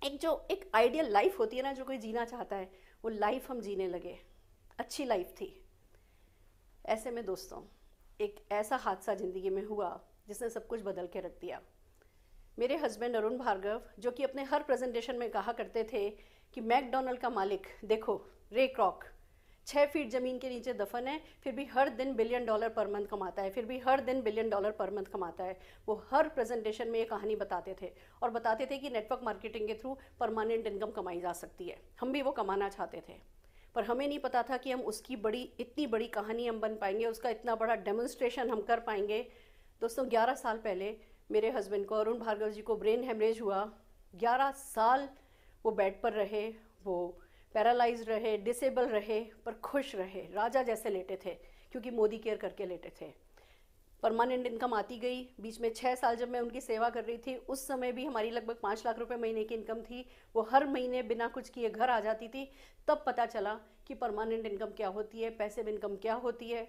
एक आइडियल लाइफ होती है ना जो कोई जीना चाहता है, वो लाइफ हम जीने लगे, अच्छी लाइफ थी। ऐसे में दोस्तों एक ऐसा हादसा ज़िंदगी में हुआ जिसने सब कुछ बदल के रख दिया। मेरे हस्बैंड अरुण भार्गव, जो कि अपने हर प्रेजेंटेशन में कहा करते थे कि मैकडोनल्ड का मालिक देखो रे क्रॉक 6 फीट ज़मीन के नीचे दफन है, फिर भी हर दिन $1 बिलियन पर मंथ कमाता है, फिर भी हर दिन $1 बिलियन पर मंथ कमाता है। वो हर प्रेजेंटेशन में ये कहानी बताते थे और बताते थे कि नेटवर्क मार्केटिंग के थ्रू परमानेंट इनकम कमाई जा सकती है। हम भी वो कमाना चाहते थे, पर हमें नहीं पता था कि हम उसकी इतनी बड़ी कहानी हम बन पाएंगे, उसका इतना बड़ा डेमोन्स्ट्रेशन हम कर पाएंगे। दोस्तों 11 साल पहले मेरे हस्बैंड को, अरुण भार्गव जी को ब्रेन हेमरेज हुआ। 11 साल वो बेड पर रहे, वो पैरालाइज रहे, डिसेबल रहे, पर खुश रहे, राजा जैसे लेटे थे, क्योंकि मोदी केयर करके लेटे थे। परमानेंट इनकम आती गई। बीच में 6 साल जब मैं उनकी सेवा कर रही थी, उस समय भी हमारी लगभग 5 लाख रुपए महीने की इनकम थी। वो हर महीने बिना कुछ किए घर आ जाती थी। तब पता चला कि परमानेंट इनकम क्या होती है, पैसिव इनकम क्या होती है।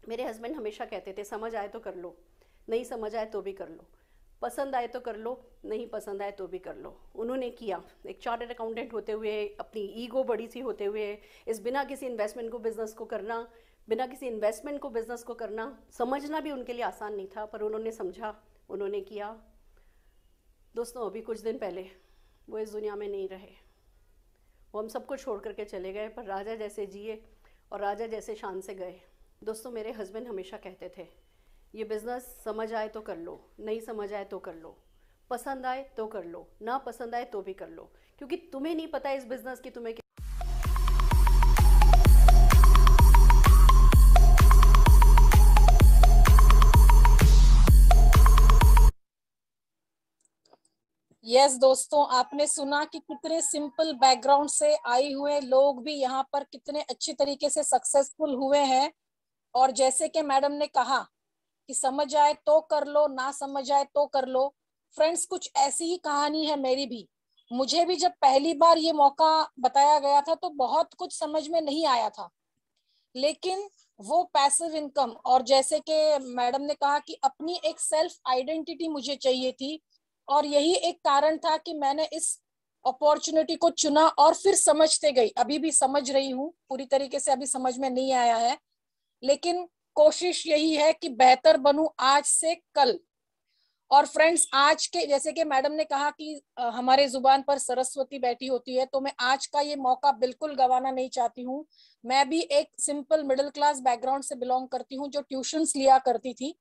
मेरे हस्बैंड हमेशा कहते थे, समझ आए तो कर लो, नहीं समझ आए तो भी कर लो, पसंद आए तो कर लो, नहीं पसंद आए तो भी कर लो। उन्होंने किया। एक चार्टर्ड अकाउंटेंट होते हुए, अपनी ईगो बड़ी सी होते हुए, इस बिना किसी इन्वेस्टमेंट को बिजनेस को करना, बिना किसी इन्वेस्टमेंट को बिजनेस को करना, समझना भी उनके लिए आसान नहीं था, पर उन्होंने समझा, उन्होंने किया। दोस्तों अभी कुछ दिन पहले वो इस दुनिया में नहीं रहे। वो हम सबको छोड़ करके चले गए, पर राजा जैसे जिए और राजा जैसे शान से गए। दोस्तों मेरे हस्बैंड हमेशा कहते थे, ये बिज़नेस समझ आए तो कर लो, नहीं समझ आए तो कर लो, पसंद आए तो कर लो, ना पसंद आए तो भी कर लो, क्योंकि तुम्हें नहीं पता इस बिज़नेस की तुम्हें। यस दोस्तों, आपने सुना कि कितने सिंपल बैकग्राउंड से आए हुए लोग भी यहाँ पर कितने अच्छे तरीके से सक्सेसफुल हुए हैं। और जैसे कि मैडम ने कहा कि समझ आए तो कर लो, ना समझ आए तो कर लो। फ्रेंड्स कुछ ऐसी ही कहानी है मेरी भी। मुझे भी जब पहली बार ये मौका बताया गया था तो बहुत कुछ समझ में नहीं आया था, लेकिन वो पैसिव इनकम और जैसे कि मैडम ने कहा कि अपनी एक सेल्फ आइडेंटिटी मुझे चाहिए थी, और यही एक कारण था कि मैंने इस अपॉर्चुनिटी को चुना और फिर समझते गई। अभी भी समझ रही हूँ, पूरी तरीके से अभी समझ में नहीं आया है, लेकिन कोशिश यही है कि बेहतर बनूं आज से कल। और फ्रेंड्स आज के, जैसे कि मैडम ने कहा कि हमारे जुबान पर सरस्वती बैठी होती है, तो मैं आज का ये मौका बिल्कुल गंवाना नहीं चाहती हूँ। मैं भी एक सिंपल मिडिल क्लास बैकग्राउंड से बिलोंग करती हूँ, जो ट्यूशंस लिया करती थी।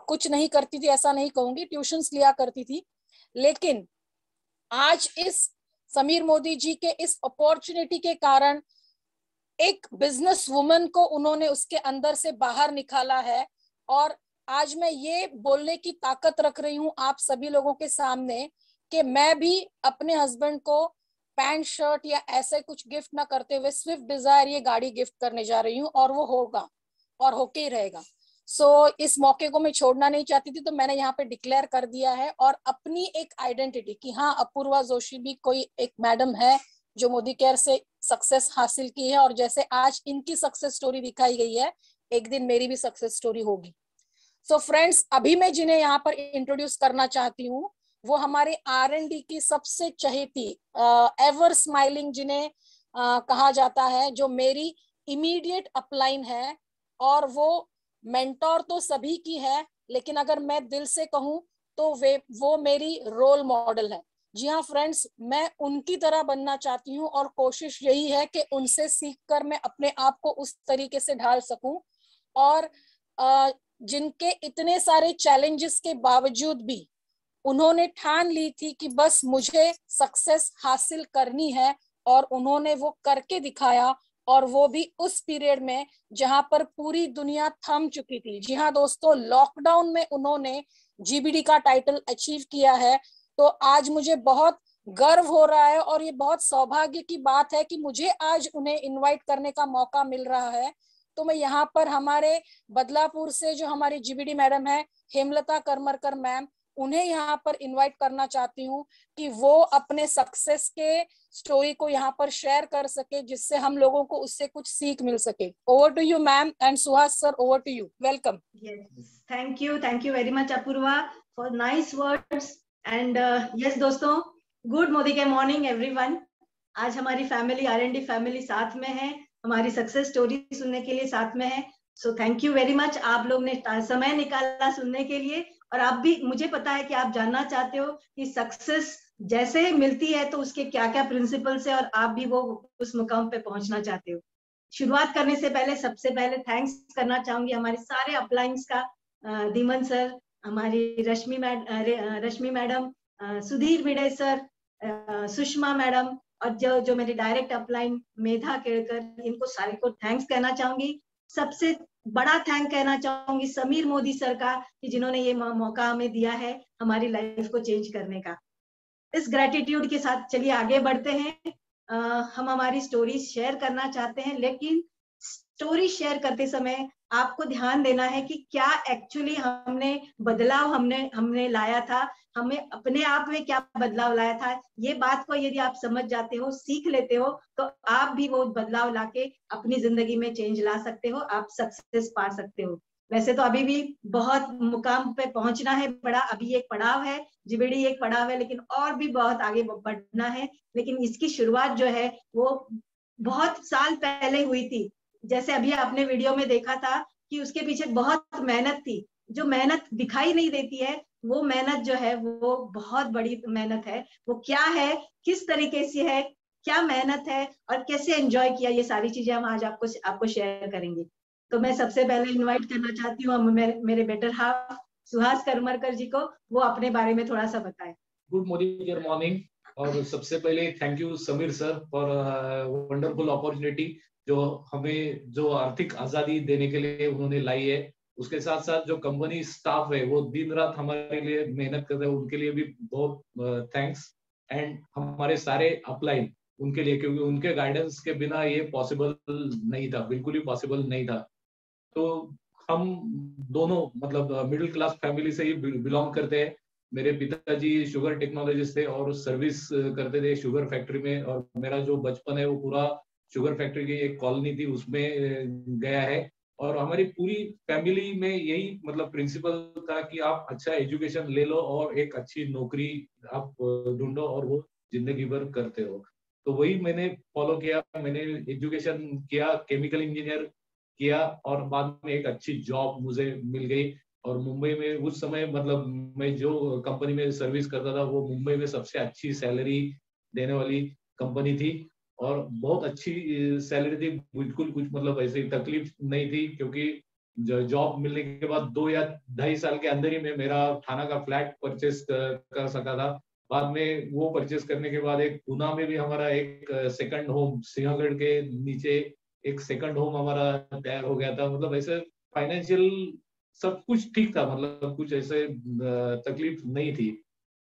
कुछ नहीं करती थी ऐसा नहीं कहूंगी, ट्यूशंस लिया करती थी, लेकिन आज इस समीर मोदी जी के इस अपॉर्चुनिटी के कारण एक बिजनेस वुमन को उन्होंने उसके अंदर से बाहर निकाला है और आज मैं ये बोलने की ताकत रख रही हूँ आप सभी लोगों के सामने कि मैं भी अपने हस्बैंड को पैंट शर्ट या ऐसे कुछ गिफ्ट ना करते हुए स्विफ्ट डिजायर ये गाड़ी गिफ्ट करने जा रही हूँ, और वो होगा और होके ही रहेगा। इस मौके को मैं छोड़ना नहीं चाहती थी, तो मैंने यहाँ पे डिक्लेयर कर दिया है। और अपनी एक आइडेंटिटी कि हाँ, अपूर्वा जोशी भी कोई एक मैडम है जो मोदी केयर से सक्सेस हासिल की है, और जैसे आज इनकी सक्सेस स्टोरी दिखाई गई है, एक दिन मेरी भी सक्सेस स्टोरी होगी। फ्रेंड्स, अभी मैं जिन्हें यहाँ पर इंट्रोड्यूस करना चाहती हूँ वो हमारे R&D की सबसे चहेती एवर स्माइलिंग, जिन्हें कहा जाता है, जो मेरी इमीडिएट अपलाइन है, और वो मेंटोर तो सभी की है, लेकिन अगर मैं दिल से कहूँ तो वो मेरी रोल मॉडल है। जी हाँ फ्रेंड्स, मैं उनकी तरह बनना चाहती हूँ, और कोशिश यही है कि उनसे सीखकर मैं अपने आप को उस तरीके से ढाल सकूं, और जिनके इतने सारे चैलेंजेस के बावजूद भी उन्होंने ठान ली थी कि बस मुझे सक्सेस हासिल करनी है, और उन्होंने वो करके दिखाया, और वो भी उस पीरियड में जहां पर पूरी दुनिया थम चुकी थी। जी हाँ दोस्तों, लॉकडाउन में उन्होंने GBD का टाइटल अचीव किया है। तो आज मुझे बहुत गर्व हो रहा है, और ये बहुत सौभाग्य की बात है कि मुझे आज उन्हें इनवाइट करने का मौका मिल रहा है। तो मैं यहाँ पर हमारे बदलापुर से जो हमारी GBD मैडम है, हेमलता करमरकर मैम, उन्हें यहाँ पर इनवाइट करना चाहती हूँ कि वो अपने सक्सेस के स्टोरी को यहाँ पर शेयर कर सके, जिससे हम लोगों को उससे कुछ सीख मिल सके। Over to you ma'am, and Suhas sir, over to you. Welcome. Thank you very much Apoorva for nice words. And yes दोस्तों, गुड मोदी के मॉर्निंग एवरीवन। आज हमारी फैमिली, R&D फैमिली साथ में है, हमारी सक्सेस स्टोरी सुनने के लिए साथ में है। So thank you very much, आप लोग ने समय निकाला सुनने के लिए। और आप भी, मुझे पता है कि आप जानना चाहते हो कि सक्सेस जैसे मिलती है तो उसके क्या क्या प्रिंसिपल्स है, और आप भी वो उस मुकाम पे पहुंचना चाहते हो। शुरुआत करने से पहले सबसे पहले थैंक्स करना चाहूंगी हमारे सारे अपलाइंस का, धीमन सर, हमारी रश्मि मैडम, सुधीर भिड़े सर, सुषमा मैडम, और जो मेरे डायरेक्ट अपलाइन मेधा केड़कर, इनको सारे को थैंक्स कहना चाहूंगी। सबसे बड़ा थैंक कहना चाहूंगी समीर मोदी सर का, कि जिन्होंने ये मौका हमें दिया है हमारी लाइफ को चेंज करने का। इस ग्रेटिट्यूड के साथ चलिए आगे बढ़ते हैं। हम हमारी स्टोरी शेयर करना चाहते हैं, लेकिन स्टोरी शेयर करते समय आपको ध्यान देना है कि क्या एक्चुअली बदलाव हमने लाया था, हमें अपने आप में क्या बदलाव लाया था। ये बात को यदि आप समझ जाते हो, सीख लेते हो, तो आप भी वो बदलाव लाके अपनी जिंदगी में चेंज ला सकते हो, आप सक्सेस पा सकते हो। वैसे तो अभी भी बहुत मुकाम पे पहुंचना है, बड़ा अभी एक पड़ाव है, GBD एक पड़ाव है, लेकिन और भी बहुत आगे बढ़ना है। लेकिन इसकी शुरुआत जो है वो बहुत साल पहले हुई थी। जैसे अभी आपने वीडियो में देखा था कि उसके पीछे बहुत मेहनत थी, जो मेहनत दिखाई नहीं देती है, वो मेहनत जो है वो बहुत बड़ी मेहनत है। वो क्या है, किस तरीके से है, क्या मेहनत है, और कैसे एंजॉय किया, ये सारी चीजें हम आज आपको शेयर करेंगे। तो मैं सबसे पहले इनवाइट करना चाहती हूँ मेरे बेटर हाफ सुहास करमरकर जी को, वो अपने बारे में थोड़ा सा बताएं। Good morning morning. और सबसे पहले thank you Sameer sir for wonderful opportunity, जो हमें जो आर्थिक आजादी देने के लिए उन्होंने लाई है। उसके साथ साथ जो कंपनी स्टाफ है वो दिन रात हमारे लिए मेहनत कर रहे हैं, उनके लिए भी बहुत थैंक्स। एंड हमारे सारे अपलाइन, उनके लिए, क्योंकि उनके गाइडेंस के बिना ये पॉसिबल नहीं था, बिल्कुल ही पॉसिबल नहीं था। तो हम दोनों मतलब मिडिल क्लास फैमिली से ही बिलोंग करते हैं। मेरे पिताजी शुगर टेक्नोलॉजिस्ट थे और सर्विस करते थे शुगर फैक्ट्री में, और मेरा जो बचपन है वो पूरा शुगर फैक्ट्री की एक कॉलोनी थी उसमें गया है। और हमारी पूरी फैमिली में यही मतलब प्रिंसिपल था कि आप अच्छा एजुकेशन ले लो और एक अच्छी नौकरी आप ढूंढो, और वो जिंदगी भर करते हो। तो वही मैंने फॉलो किया। मैंने एजुकेशन किया, केमिकल इंजीनियर किया, और बाद में एक अच्छी जॉब मुझे मिल गई। और मुंबई में उस समय मतलब मैं जो कंपनी में सर्विस करता था वो मुंबई में सबसे अच्छी सैलरी देने वाली कंपनी थी, और बहुत अच्छी सैलरी थी, बिल्कुल कुछ मतलब ऐसी तकलीफ नहीं थी, क्योंकि जॉब मिलने के बाद 2 या 2.5 साल के अंदर ही मैं मेरा थाना का फ्लैट परचेस कर सका था। बाद में वो परचेस करने के बाद एक पूना में भी हमारा एक सेकंड होम, सिंहगढ़ के नीचे एक सेकंड होम हमारा तैयार हो गया था। मतलब ऐसे फाइनेंशियल सब कुछ ठीक था, मतलब कुछ ऐसे तकलीफ नहीं थी।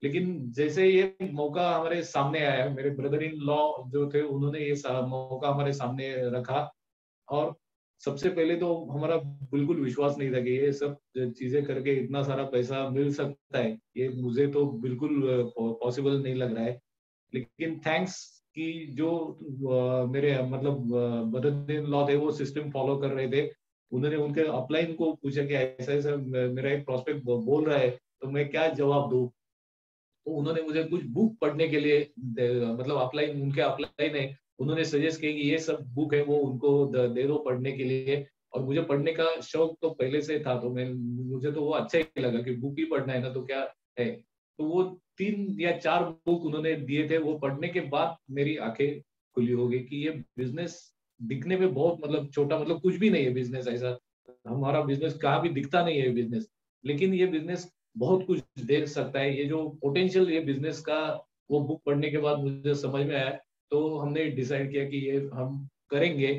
लेकिन जैसे ये मौका हमारे सामने आया, मेरे ब्रदर इन लॉ जो थे उन्होंने ये मौका हमारे सामने रखा, और सबसे पहले तो हमारा बिल्कुल विश्वास नहीं था कि ये सब चीजें करके इतना सारा पैसा मिल सकता है, ये मुझे तो बिल्कुल पॉसिबल नहीं लग रहा है। लेकिन थैंक्स कि जो मेरे मतलब ब्रदर इन लॉ थे वो सिस्टम फॉलो कर रहे थे, उन्होंने उनके अपलाइन को पूछा कि ऐसा ऐसा मेरा एक प्रोस्पेक्ट बोल रहा है तो मैं क्या जवाब दूं। तो उन्होंने मुझे कुछ बुक पढ़ने के लिए मतलब अपलाइन, उनके अपलाइन है, उन्होंने सजेस्ट किया कि ये सब बुक है वो उनको दे दो पढ़ने के लिए। और मुझे पढ़ने का शौक तो पहले से था, तो मुझे तो वो अच्छा ही लगा कि बुक ही पढ़ना है ना तो क्या है। तो वो 3 या 4 बुक उन्होंने दिए थे, वो पढ़ने के बाद मेरी आंखें खुली हो गई कि ये बिजनेस दिखने में बहुत मतलब छोटा, मतलब कुछ भी नहीं है बिजनेस ऐसा, हमारा बिजनेस कहाँ भी दिखता नहीं है बिजनेस, लेकिन ये बिजनेस बहुत कुछ दे सकता है। ये जो पोटेंशियल ये बिजनेस का, वो बुक पढ़ने के बाद मुझे समझ में आया। तो हमने डिसाइड किया कि ये हम करेंगे,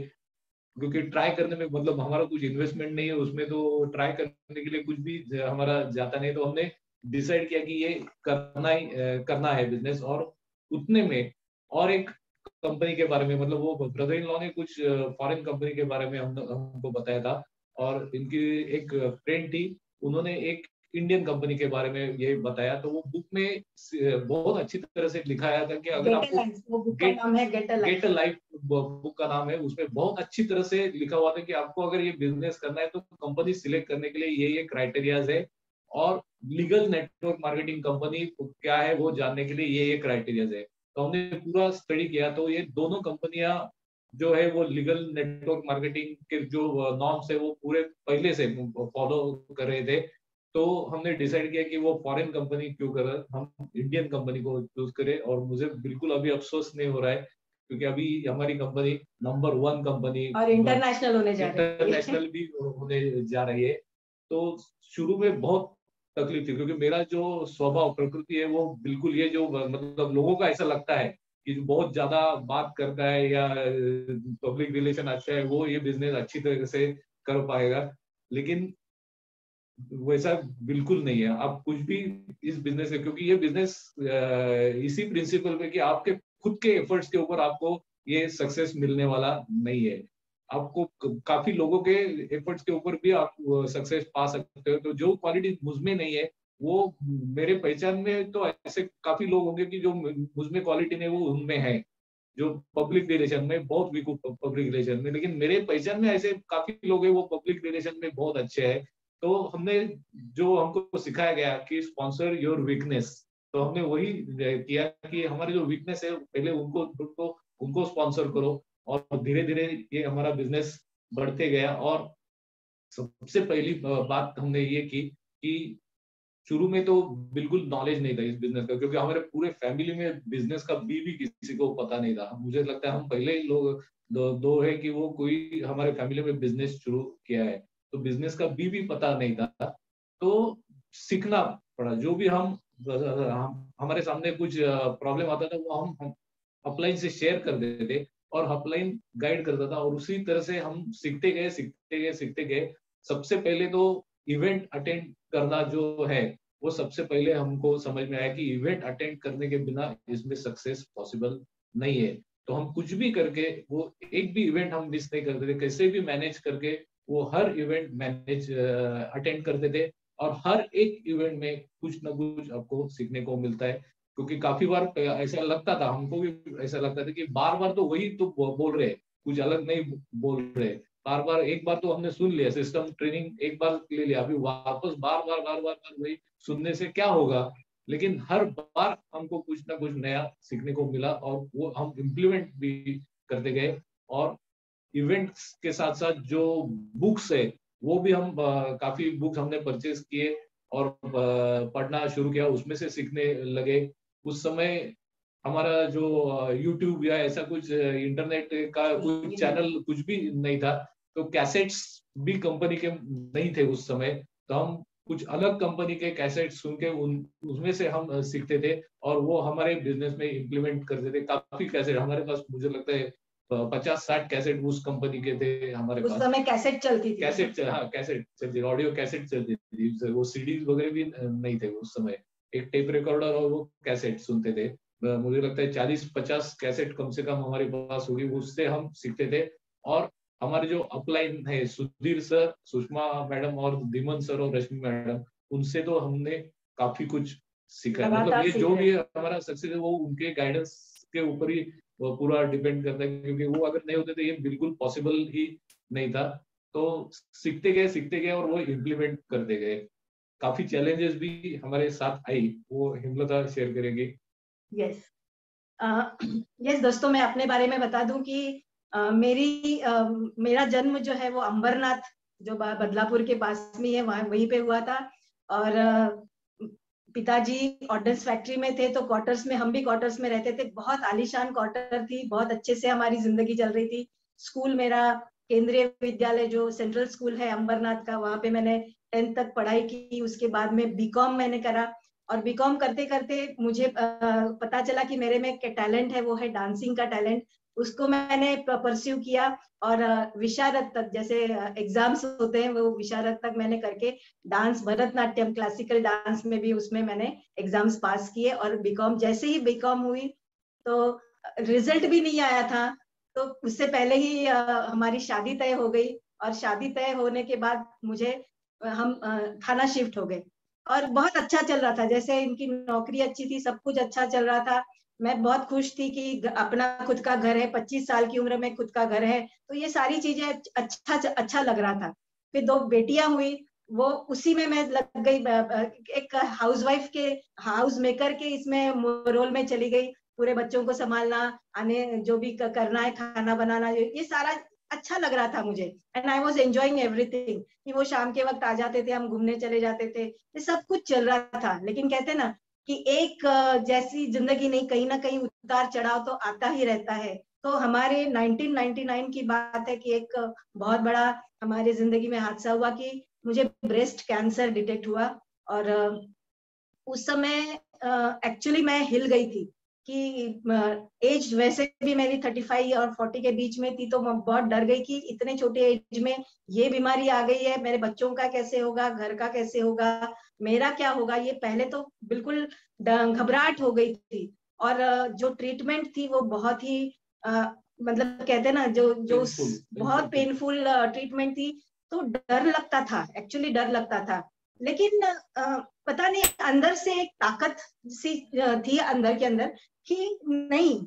क्योंकि ट्राई करने में मतलब हमारा कुछ इन्वेस्टमेंट नहीं है उसमें, तो ट्राई करने के लिए कुछ भी हमारा जाता नहीं। तो हमने डिसाइड किया कि ये करना है बिजनेस। और उतने में और एक कंपनी के बारे में, मतलब वो ब्रदर इन लॉ ने कुछ फॉरेन कंपनी के बारे में हमको बताया था, और इनकी एक फ्रेंड थी, उन्होंने एक इंडियन कंपनी के बारे में ये बताया। तो वो बुक में बहुत अच्छी तरह से लिखा आया था कि अगर आपको गेट अ लाइफ बुक का नाम है, उसमें बहुत अच्छी तरह से लिखा हुआ था कि आपको अगर ये बिजनेस करना है तो कंपनी सिलेक्ट करने के लिए ये क्राइटेरियाज है, और लीगल नेटवर्क मार्केटिंग कंपनी क्या है वो जानने के लिए ये क्राइटेरियाज है। तो हमने पूरा स्टडी किया, तो ये दोनों कंपनियां जो है वो लीगल नेटवर्क मार्केटिंग के जो नॉर्म्स है वो पूरे पहले से फॉलो कर रहे थे। तो हमने डिसाइड किया कि वो फॉरेन कंपनी क्यों करें, हम इंडियन कंपनी को चूज करें। और मुझे बिल्कुल अभी अफसोस नहीं हो रहा है, क्योंकि अभी हमारी कंपनी नंबर 1 कंपनी और इंटरनेशनल भी होने जा रही है। तो शुरू में बहुत तकलीफ थी, क्योंकि मेरा जो स्वभाव प्रकृति है वो बिल्कुल ये जो मतलब लोगों का ऐसा लगता है कि जो बहुत ज्यादा बात करता है या पब्लिक रिलेशन अच्छा है वो ये बिजनेस अच्छी तरह से कर पाएगा, लेकिन वैसा बिल्कुल नहीं है। आप कुछ भी इस बिजनेस से, क्योंकि ये बिजनेस इसी प्रिंसिपल पे कि आपके खुद के एफर्ट्स के ऊपर आपको ये सक्सेस मिलने वाला नहीं है, आपको काफी लोगों के एफर्ट्स के ऊपर भी आप सक्सेस पा सकते हो। तो जो क्वालिटी मुझमें नहीं है वो मेरे पहचान में तो ऐसे काफी लोग होंगे कि जो मुझमें क्वालिटी नहीं वो उनमें है, जो पब्लिक रिलेशन में बहुत वीक पब्लिक रिलेशन में, लेकिन मेरे पहचान में ऐसे काफी लोग हैं वो पब्लिक रिलेशन में बहुत अच्छे हैं। तो हमने जो हमको सिखाया गया कि स्पॉन्सर योर वीकनेस, तो हमने वही किया कि हमारी जो वीकनेस है पहले उनको स्पॉन्सर करो, और धीरे धीरे ये हमारा बिजनेस बढ़ते गया। और सबसे पहली बात हमने ये की कि शुरू में तो बिल्कुल नॉलेज नहीं था इस बिजनेस का, क्योंकि हमारे पूरे फैमिली में बिजनेस का भी किसी को पता नहीं था। मुझे लगता है हम पहले ही लोग दो है कि वो कोई हमारे फैमिली में बिजनेस शुरू किया है, तो बिजनेस का भी पता नहीं था। तो सीखना पड़ा, जो भी हम हमारे सामने कुछ प्रॉब्लम आता था वो हम अपलाइन से शेयर कर देते थे, और अपलाइन गाइड करता था, और उसी तरह से हम सीखते गए। सबसे पहले तो इवेंट अटेंड करना जो है वो सबसे पहले हमको समझ में आया कि इवेंट अटेंड करने के बिना इसमें सक्सेस पॉसिबल नहीं है। तो हम कुछ भी करके वो एक भी इवेंट हम मिस नहीं करते थे, कैसे भी मैनेज करके वो हर इवेंट मैनेज अटेंड करते थे, और हर एक इवेंट में कुछ ना कुछ आपको सीखने को मिलता है। क्योंकि काफी बार ऐसा लगता था, हमको भी ऐसा लगता था कि बार बार तो वही तो बोल रहे, कुछ अलग नहीं बोल रहे, बार बार एक बार तो हमने सुन लिया, सिस्टम ट्रेनिंग एक बार ले लिया, अभी वापस बार वही सुनने से क्या होगा। लेकिन हर बार हमको कुछ ना कुछ नया सीखने को मिला, और वो हम इम्प्लीमेंट भी करते गए। और इवेंट्स के साथ साथ जो बुक्स है वो भी हम काफी बुक्स हमने परचेज किए और पढ़ना शुरू किया, उसमें से सीखने लगे। उस समय हमारा जो YouTube या ऐसा कुछ इंटरनेट का कुछ चैनल कुछ भी नहीं था, तो कैसेट्स भी कंपनी के नहीं थे उस समय, तो हम कुछ अलग कंपनी के कैसेट सुन के उसमें से हम सीखते थे, और वो हमारे बिजनेस में इम्प्लीमेंट करते थे। काफी कैसेट हमारे पास मुझे लगता है 50-60 कैसेट उस कंपनी के थे हमारे उस पास। समय कैसेट चलती थी। कैसेट, हाँ कैसेट चलती, ऑडियो कैसेट चलती थी, वो सीडीज वगैरह भी नहीं थे उस समय। एक टेप रिकॉर्डर और वो कैसेट सुनते थे। मुझे लगता है 40-50 कैसेट कम से कम हमारे पास होगी, उससे हम सीखते थे। और हमारे जो अपलाइन है सुधीर सर, सुषमा मैडम और धीमन सर और रश्मि मैडम, उनसे तो हमने काफी कुछ सीखा है। मतलब ये जो भी हमारा सक्सेस है वो उनके गाइडेंस के ऊपर ही पूरा डिपेंड करता है, क्योंकि वो अगर नहीं होते तो ये बिल्कुल पॉसिबल ही नहीं था। तो सीखते गए और वो इम्प्लीमेंट करते गए। काफी चैलेंजेस भी हमारे साथ आई, वो हिम्मता शेयर करेंगे। यस यस दोस्तों, मैं अपने बारे में बता दूं कि मेरा जन्म जो है वो अंबरनाथ, जो बदलापुर के पास में है, वहीं पे हुआ था। और पिताजी ऑर्डनेंस फैक्ट्री में थे, तो क्वार्टर्स में, हम भी क्वार्टर्स में रहते थे। बहुत आलीशान क्वार्टर थी, बहुत अच्छे से हमारी जिंदगी चल रही थी। स्कूल मेरा केंद्रीय विद्यालय जो सेंट्रल स्कूल है अंबरनाथ का, वहां पे मैंने 10th तक पढ़ाई की। उसके बाद में बीकॉम मैंने करा, और बीकॉम करते करते मुझे पता चला कि मेरे में टैलेंट है, वो है डांसिंग का टैलेंट। उसको मैंने परस्यू किया, और विशारद तक, जैसे एग्जाम्स होते हैं, वो विशारद तक मैंने करके डांस, भरतनाट्यम, क्लासिकल डांस में भी उसमें मैंने एग्जाम्स पास किए। और बीकॉम, जैसे ही बीकॉम हुई तो रिजल्ट भी नहीं आया था, तो उससे पहले ही हमारी शादी तय हो गई। और शादी तय होने के बाद हम थाना शिफ्ट हो गए, और बहुत अच्छा चल रहा था। जैसे इनकी नौकरी अच्छी थी, सब कुछ अच्छा चल रहा था। मैं बहुत खुश थी कि अपना खुद का घर है, 25 साल की उम्र में खुद का घर है, तो ये सारी चीजें अच्छा लग रहा था। फिर 2 बेटियां हुई, वो उसी में मैं लग गई, एक हाउसवाइफ के, हाउस मेकर के इसमें रोल में चली गई। पूरे बच्चों को संभालना, आने जो भी करना है, खाना बनाना, ये सारा अच्छा लग रहा था मुझे। And I was enjoying everything, कि वो शाम के वक्त आ जाते थे, हम घूमने चले जाते थे, ये सब कुछ चल रहा था। लेकिन कहते ना कि एक जैसी जिंदगी नहीं, कहीं ना कहीं उतार चढ़ाव तो आता ही रहता है। तो हमारे 1999 की बात है कि एक बहुत बड़ा हमारे जिंदगी में हादसा हुआ कि मुझे ब्रेस्ट कैंसर डिटेक्ट हुआ। और उस समय एक्चुअली मैं हिल गई थी कि एज वैसे भी मेरी 35 और 40 के बीच में थी, तो मैं बहुत डर गई कि इतने छोटे एज में ये बीमारी आ गई है, मेरे बच्चों का कैसे होगा, घर का कैसे होगा, मेरा क्या होगा। ये पहले तो बिल्कुल घबराहट हो गई थी। और जो ट्रीटमेंट थी वो बहुत ही मतलब कहते हैं ना, जो बहुत पेनफुल ट्रीटमेंट थी। तो डर लगता था, एक्चुअली डर लगता था। लेकिन पता नहीं, अंदर से एक ताकत सी थी अंदर के अंदर कि नहीं,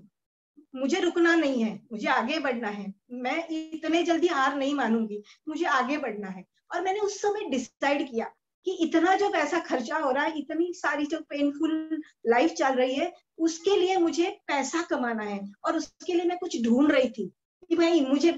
मुझे रुकना नहीं है, मुझे आगे बढ़ना है, मैं इतने जल्दी हार नहीं मानूंगी, मुझे आगे बढ़ना है। और मैंने उस समय डिसाइड किया कि इतना जो पैसा खर्चा हो रहा है, इतनी सारी जो पेनफुल लाइफ चल रही है, उसके लिए मुझे पैसा कमाना है। और उसके लिए मैं कुछ ढूंढ रही थी कि भाई मुझे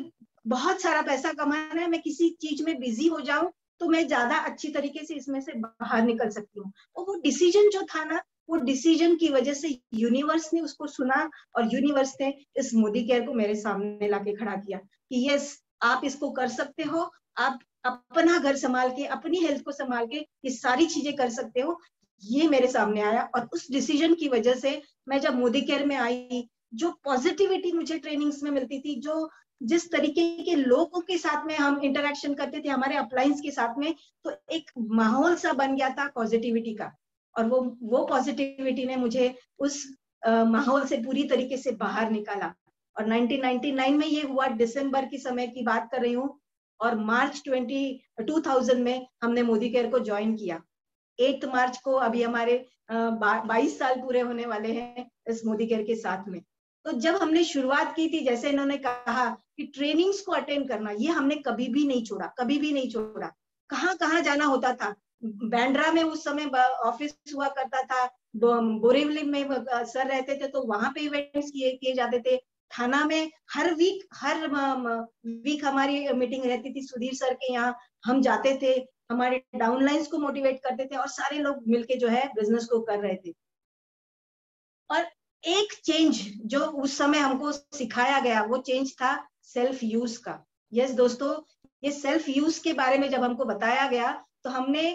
बहुत सारा पैसा कमाना है, मैं किसी चीज में बिजी हो जाऊं तो मैं ज्यादा अच्छी तरीके से इसमें से बाहर निकल सकती हूँ। और वो डिसीजन जो था ना, वो डिसीजन की वजह से यूनिवर्स ने उसको सुना, और यूनिवर्स ने इस मोदी केयर को मेरे सामने लाके खड़ा किया कि यस, आप इसको कर सकते हो, आप अपना घर संभाल के, अपनी हेल्थ को संभाल के ये सारी चीजें कर सकते हो। ये मेरे सामने आया, और उस डिसीजन की वजह से मैं जब मोदी केयर में आई, जो पॉजिटिविटी मुझे ट्रेनिंग्स में मिलती थी, जो जिस तरीके के लोगों के साथ में हम इंटरेक्शन करते थे, हमारे अपलाइंस के साथ में, तो एक माहौल सा बन गया था पॉजिटिविटी का। और वो पॉजिटिविटी ने मुझे उस माहौल से पूरी तरीके से बाहर निकाला। और 1999 में ये हुआ, दिसंबर की समय की बात कर रही हूँ। और मार्च 2000 में हमने मोदी केयर को ज्वाइन किया। 8 मार्च को अभी हमारे 22 साल पूरे होने वाले हैं इस मोदी केयर के साथ में। तो जब हमने शुरुआत की थी, जैसे इन्होंने कहा कि ट्रेनिंग्स को अटेंड करना, ये हमने कभी भी नहीं छोड़ा, कभी भी नहीं छोड़ा। कहाँ कहाँ जाना होता था। बैंड्रा में उस समय ऑफिस हुआ करता था, बोरीवली में सर रहते थे, तो वहां पे इवेंट्स किए जाते थे। थाना में हर वीक हमारी मीटिंग रहती थी सुधीर सर के यहाँ, हम जाते थे, हमारे डाउनलाइंस को मोटिवेट करते थे, और सारे लोग मिलके जो है बिजनेस को कर रहे थे। और एक चेंज जो उस समय हमको सिखाया गया, वो चेंज था सेल्फ यूज का। यस दोस्तों, ये सेल्फ यूज के बारे में जब हमको बताया गया, तो हमने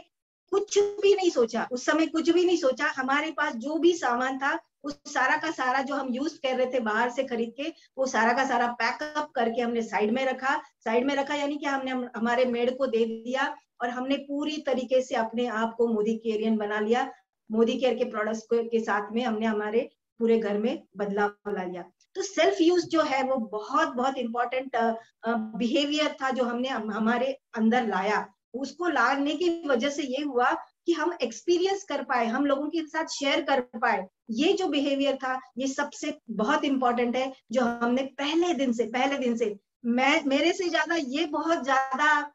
कुछ भी नहीं सोचा, उस समय कुछ भी नहीं सोचा। हमारे पास जो भी सामान था उस सारा का सारा जो हम यूज कर रहे थे बाहर से खरीद के, वो सारा का सारा पैकअप करके हमने साइड में रखा। साइड में रखा यानी कि हमने हमारे मेड को दे दिया और हमने पूरी तरीके से अपने आप को मोदी केयरियन बना लिया। मोदी केयर के प्रोडक्ट्स के साथ में हमने हमारे पूरे घर में बदलाव ला लिया। तो सेल्फ यूज जो है वो बहुत बहुत इंपॉर्टेंट बिहेवियर था जो हमने हमारे अंदर लाया। उसको लाने की वजह से ये हुआ कि हम एक्सपीरियंस कर पाए, हम लोगों के साथ शेयर कर पाए। ये जो बिहेवियर था ये सबसे बहुत इंपॉर्टेंट है, जो हमने पहले दिन से मेरे से ज्यादा ये बहुत ज्यादा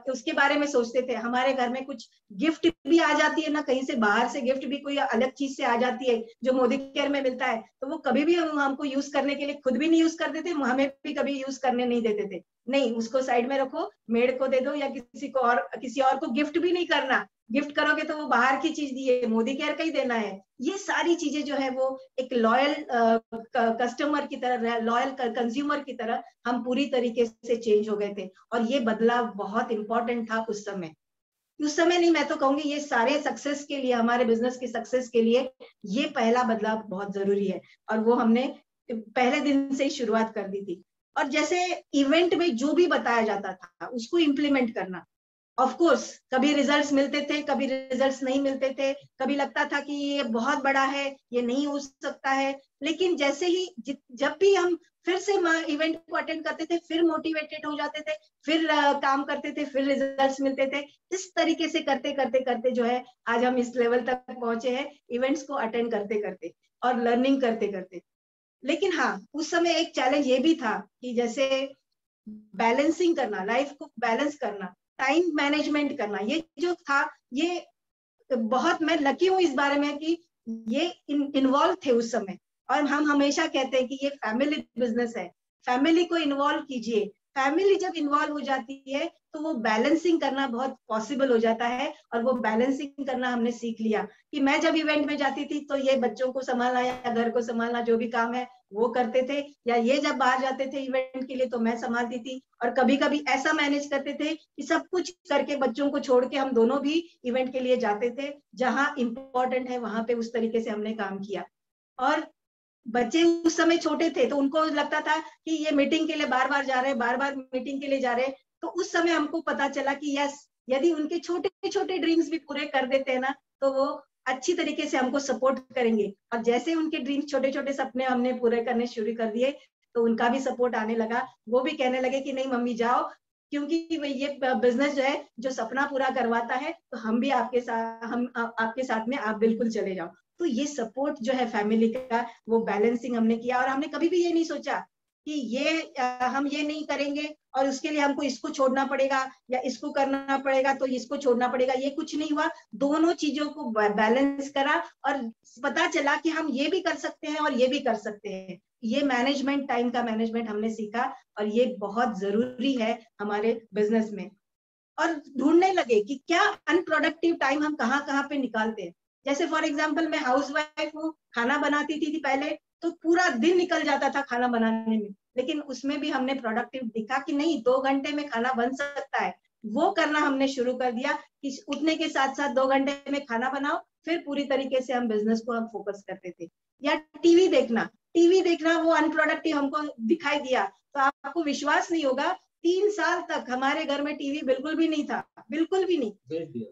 उसके बारे में सोचते थे। हमारे घर में कुछ गिफ्ट भी आ जाती है ना, कहीं से बाहर से गिफ्ट भी कोई अलग चीज से आ जाती है जो मोदी केयर में मिलता है, तो वो कभी भी हमको यूज करने के लिए खुद भी नहीं यूज करते थे, हमें भी कभी यूज करने नहीं देते थे। नहीं, उसको साइड में रखो, मेड को दे दो या किसी और को गिफ्ट भी नहीं करना। गिफ्ट करोगे तो वो बाहर की चीज दिए, मोदी केयर का ही देना है। ये सारी चीजें जो है वो एक लॉयल कस्टमर की तरह, लॉयल कंज्यूमर की तरह हम पूरी तरीके से चेंज हो गए थे। और ये बदलाव बहुत इंपॉर्टेंट था उस समय नहीं, मैं तो कहूंगी ये सारे सक्सेस के लिए, हमारे बिजनेस के सक्सेस के लिए ये पहला बदलाव बहुत जरूरी है। और वो हमने पहले दिन से ही शुरुआत कर दी थी। और जैसे इवेंट में जो भी बताया जाता था उसको इम्प्लीमेंट करना। ऑफ कोर्स कभी रिजल्ट्स मिलते थे, कभी रिजल्ट्स नहीं मिलते थे, कभी लगता था कि ये बहुत बड़ा है, ये नहीं हो सकता है। लेकिन जैसे ही जब भी हम फिर से इवेंट को अटेंड करते थे, फिर मोटिवेटेड हो जाते थे, फिर काम करते थे, फिर रिजल्ट्स मिलते थे। इस तरीके से करते करते करते जो है आज हम इस लेवल तक पहुंचे हैं, इवेंट्स को अटेंड करते करते और लर्निंग करते करते। लेकिन हाँ, उस समय एक चैलेंज ये भी था कि जैसे बैलेंसिंग करना, लाइफ को बैलेंस करना, टाइम मैनेजमेंट करना, ये जो था ये बहुत, मैं लकी हूँ इस बारे में कि ये इन्वॉल्व थे उस समय। और हम हमेशा कहते हैं कि ये फैमिली बिजनेस है, फैमिली को इन्वॉल्व कीजिए। फैमिली जब इन्वॉल्व हो जाती है तो वो बैलेंसिंग करना बहुत पॉसिबल हो जाता है। और वो बैलेंसिंग करना हमने सीख लिया कि मैं जब इवेंट में जाती थी तो ये बच्चों को संभालना या घर को संभालना, जो भी काम है वो करते थे, या ये जब बाहर जाते थे इवेंट के लिए तो मैं संभालती थी। और कभी कभी ऐसा मैनेज करते थे कि सब कुछ करके बच्चों को छोड़ के हम दोनों भी इवेंट के लिए जाते थे, जहां इंपॉर्टेंट है वहां पे उस तरीके से हमने काम किया। और बच्चे उस समय छोटे थे तो उनको लगता था कि ये मीटिंग के लिए बार बार जा रहे हैं, बार बार मीटिंग के लिए जा रहे हैं। तो उस समय हमको पता चला कि यस, यदि उनके छोटे छोटे ड्रीम्स भी पूरे कर देते हैं ना तो वो अच्छी तरीके से हमको सपोर्ट करेंगे। और जैसे उनके ड्रीम्स, छोटे छोटे सपने हमने पूरे करने शुरू कर दिए तो उनका भी सपोर्ट आने लगा। वो भी कहने लगे कि नहीं मम्मी जाओ, क्योंकि ये बिजनेस जो है जो सपना पूरा करवाता है, तो हम भी आपके साथ में, आप बिल्कुल चले जाओ। तो ये सपोर्ट जो है फैमिली का, वो बैलेंसिंग हमने किया। और हमने कभी भी ये नहीं सोचा कि हम ये नहीं करेंगे और उसके लिए हमको इसको छोड़ना पड़ेगा या इसको करना पड़ेगा तो इसको छोड़ना पड़ेगा, ये कुछ नहीं हुआ। दोनों चीजों को बैलेंस करा और पता चला कि हम ये भी कर सकते हैं और ये भी कर सकते हैं। ये मैनेजमेंट, टाइम का मैनेजमेंट हमने सीखा और ये बहुत जरूरी है हमारे बिजनेस में। और ढूंढने लगे कि क्या अनप्रोडक्टिव टाइम हम कहाँ कहाँ पे निकालते हैं। जैसे फॉर एग्जाम्पल मैं हाउसवाइफ हूँ, खाना बनाती थी पहले, तो पूरा दिन निकल जाता था खाना बनाने में। लेकिन उसमें भी हमने प्रोडक्टिव दिखा कि नहीं, 2 घंटे में खाना बन सकता है। वो करना हमने शुरू कर दिया कि उठने के साथ साथ 2 घंटे में खाना बनाओ, फिर पूरी तरीके से हम बिजनेस को हम फोकस करते थे। या टीवी देखना वो अनप्रोडक्टिव हमको दिखाई दिया। तो आपको विश्वास नहीं होगा, 3 साल तक हमारे घर में टीवी बिल्कुल भी नहीं था, बिल्कुल भी नहीं,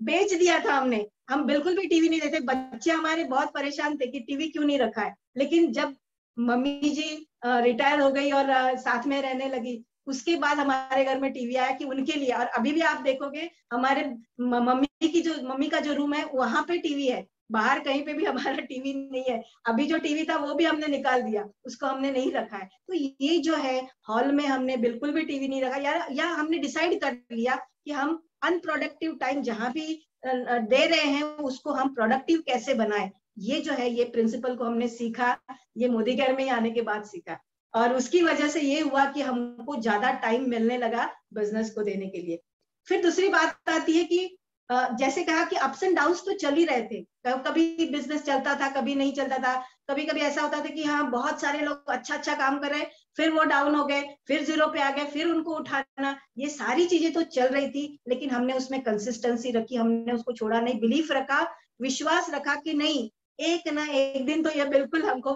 बेच दिया था हमने। हम बिल्कुल भी टीवी नहीं देते। बच्चे हमारे बहुत परेशान थे कि टीवी क्यों नहीं रखा है। लेकिन जब मम्मी जी रिटायर हो गई और साथ में रहने लगी, उसके बाद हमारे घर में टीवी आया कि उनके लिए। और अभी भी आप देखोगे हमारे मम्मी का जो रूम है वहां पे टीवी है, बाहर कहीं पे भी हमारा टीवी नहीं है। अभी जो टीवी था वो भी हमने निकाल दिया, उसको हमने नहीं रखा है। तो ये जो है, हॉल में हमने बिल्कुल भी टीवी नहीं रखा, या हमने डिसाइड कर लिया कि हम अनप्रोडक्टिव टाइम जहां भी दे रहे हैं उसको हम प्रोडक्टिव कैसे बनाए। ये जो है, ये प्रिंसिपल को हमने सीखा, ये मोदी केयर में ही आने के बाद सीखा। और उसकी वजह से ये हुआ कि हमको ज्यादा टाइम मिलने लगा बिजनेस को देने के लिए। फिर दूसरी बात आती है कि जैसे कहा कि अप्स एंड डाउन्स तो चल ही रहे थे, कभी बिजनेस चलता था, कभी नहीं चलता था। कभी कभी ऐसा होता था कि हाँ बहुत सारे लोग अच्छा काम कर रहे हैं, फिर वो डाउन हो गए, फिर जीरो पे आ गए, फिर उनको उठाना, ये सारी चीजें तो चल रही थी, लेकिन हमने उसमें कंसिस्टेंसी रखी, हमने उसको छोड़ा नहीं, बिलीफ रखा, विश्वास रखा कि नहीं एक ना एक दिन तो ये बिल्कुल हमको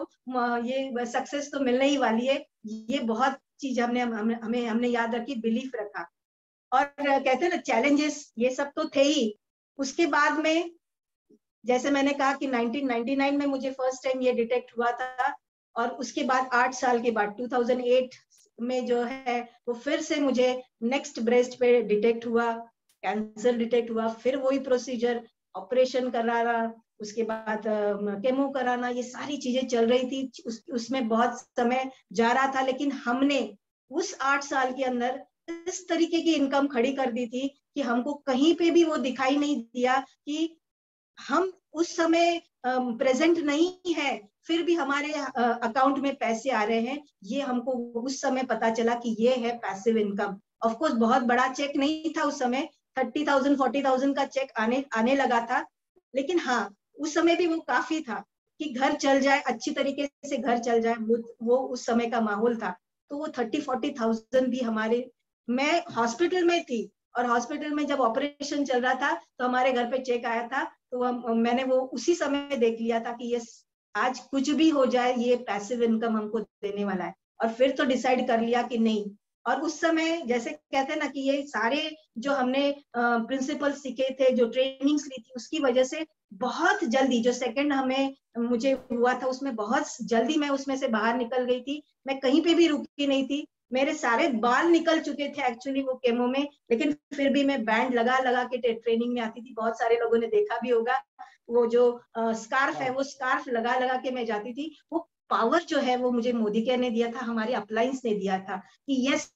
ये सक्सेस तो मिलने ही वाली है। ये बहुत चीज हमने याद रखी, बिलीफ रखा। और कहते हैं ना चैलेंजेस ये सब तो थे ही। उसके बाद में जैसे मैंने कहा कि 1999 में मुझे फर्स्ट टाइम ये डिटेक्ट हुआ था, और उसके बाद 8 साल के बाद 2008 में जो है वो फिर से मुझे नेक्स्ट ब्रेस्ट पे डिटेक्ट हुआ, कैंसर डिटेक्ट हुआ, फिर वही प्रोसीजर, ऑपरेशन कराना, उसके बाद केमो कराना, ये सारी चीजें चल रही थी। उसमें बहुत समय जा रहा था, लेकिन हमने उस 8 साल के अंदर इस तरीके की इनकम खड़ी कर दी थी कि हमको कहीं पे भी वो दिखाई नहीं दिया कि हम उस समय प्रेजेंट नहीं है, फिर भी हमारे अकाउंट में पैसे आ रहे हैं। ये हमको उस समय पता चला कि ये है पैसिव इनकम। ऑफ कोर्स बहुत बड़ा चेक नहीं था उस समय, 30,000 40,000 का चेक आने लगा था, लेकिन हाँ उस समय भी वो काफी था कि घर चल जाए, अच्छी तरीके से घर चल जाए, वो उस समय का माहौल था। तो वो 30-40,000 भी हमारे, मैं हॉस्पिटल में थी और हॉस्पिटल में जब ऑपरेशन चल रहा था तो हमारे घर पे चेक आया था, तो मैंने वो उसी समय देख लिया था कि ये आज कुछ भी हो जाए ये पैसिव इनकम हमको देने वाला है, और फिर तो डिसाइड कर लिया कि नहीं। और उस समय जैसे कहते हैं ना कि ये सारे जो हमने प्रिंसिपल सीखे थे, जो ट्रेनिंग्स ली थी, उसकी वजह से बहुत जल्दी जो सेकंड हमें मुझे हुआ था उसमें बहुत जल्दी मैं उसमें से बाहर निकल गई थी। मैं कहीं पे भी रुकी नहीं थी, मेरे सारे बाल निकल चुके थे एक्चुअली वो केमो में, लेकिन फिर भी मैं बैंड लगा लगा के ट्रेनिंग में आती थी। बहुत सारे लोगों ने देखा भी होगा, वो जो स्कार्फ है वो स्कार्फ लगा लगा के मैं जाती थी। वो पावर जो है वो मुझे मोदी केयर ने दिया था, हमारे अपलायंस ने दिया था कि yes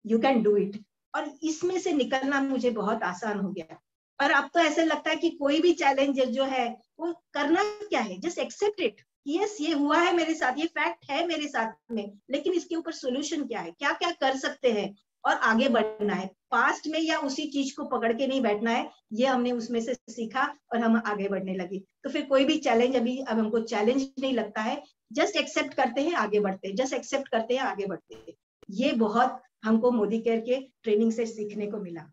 you can do it, और इसमें से निकलना मुझे बहुत आसान हो गया। और अब तो ऐसे लगता है कि कोई भी चैलेंज जो है वो करना क्या है, जस्ट एक्सेप्ट इट, यस ये हुआ है मेरे साथ, ये फैक्ट है मेरे साथ में, लेकिन इसके ऊपर सोल्यूशन क्या है, क्या क्या कर सकते हैं, और आगे बढ़ना है। पास्ट में या उसी चीज को पकड़ के नहीं बैठना है, ये हमने उसमें से सीखा और हम आगे बढ़ने लगे। तो फिर कोई भी चैलेंज अब हमको चैलेंज नहीं लगता है, जस्ट एक्सेप्ट करते हैं आगे बढ़ते हैं, जस्ट एक्सेप्ट करते हैं आगे बढ़ते हैं। ये बहुत हमको मोदी केयर के ट्रेनिंग से सीखने को मिला।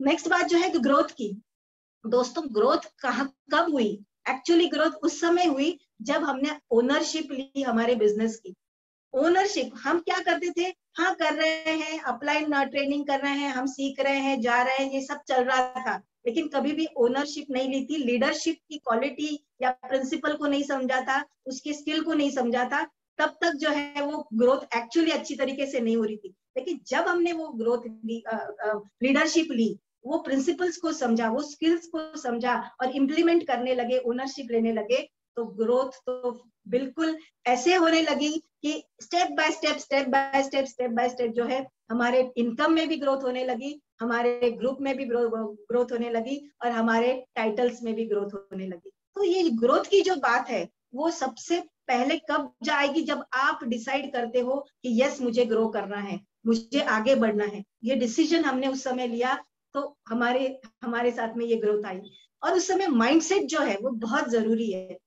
नेक्स्ट बात जो है ग्रोथ की। दोस्तों ग्रोथ कब हुई? एक्चुअली ग्रोथ उस समय हुई जब हमने ओनरशिप ली हमारे बिजनेस की। ओनरशिप, हम क्या करते थे, हाँ कर रहे हैं, अपलाइन ट्रेनिंग कर रहे हैं, हम सीख रहे हैं, जा रहे हैं, ये सब चल रहा था, लेकिन कभी भी ओनरशिप नहीं ली थी, लीडरशिप की क्वालिटी या प्रिंसिपल को नहीं समझा था, उसके स्किल को नहीं समझा था। तब तक जो है वो ग्रोथ एक्चुअली अच्छी तरीके से नहीं हो रही थी। लेकिन जब हमने वो ग्रोथ लीडरशिप ली, वो प्रिंसिपल्स को समझा, वो स्किल्स को समझा और इम्प्लीमेंट करने लगे, ओनरशिप लेने लगे, तो ग्रोथ तो बिल्कुल ऐसे होने लगी कि स्टेप बाय स्टेप जो है हमारे इनकम में भी ग्रोथ होने लगी, हमारे ग्रुप में भी ग्रोथ होने लगी, और हमारे टाइटल्स में भी ग्रोथ होने लगी। तो ये ग्रोथ की जो बात है वो सबसे पहले कब जाएगी, जब आप डिसाइड करते हो कि यस मुझे ग्रो करना है, मुझे आगे बढ़ना है। ये डिसीजन हमने उस समय लिया तो हमारे साथ में ये ग्रोथ आई। और उस समय माइंडसेट जो है वो बहुत जरूरी है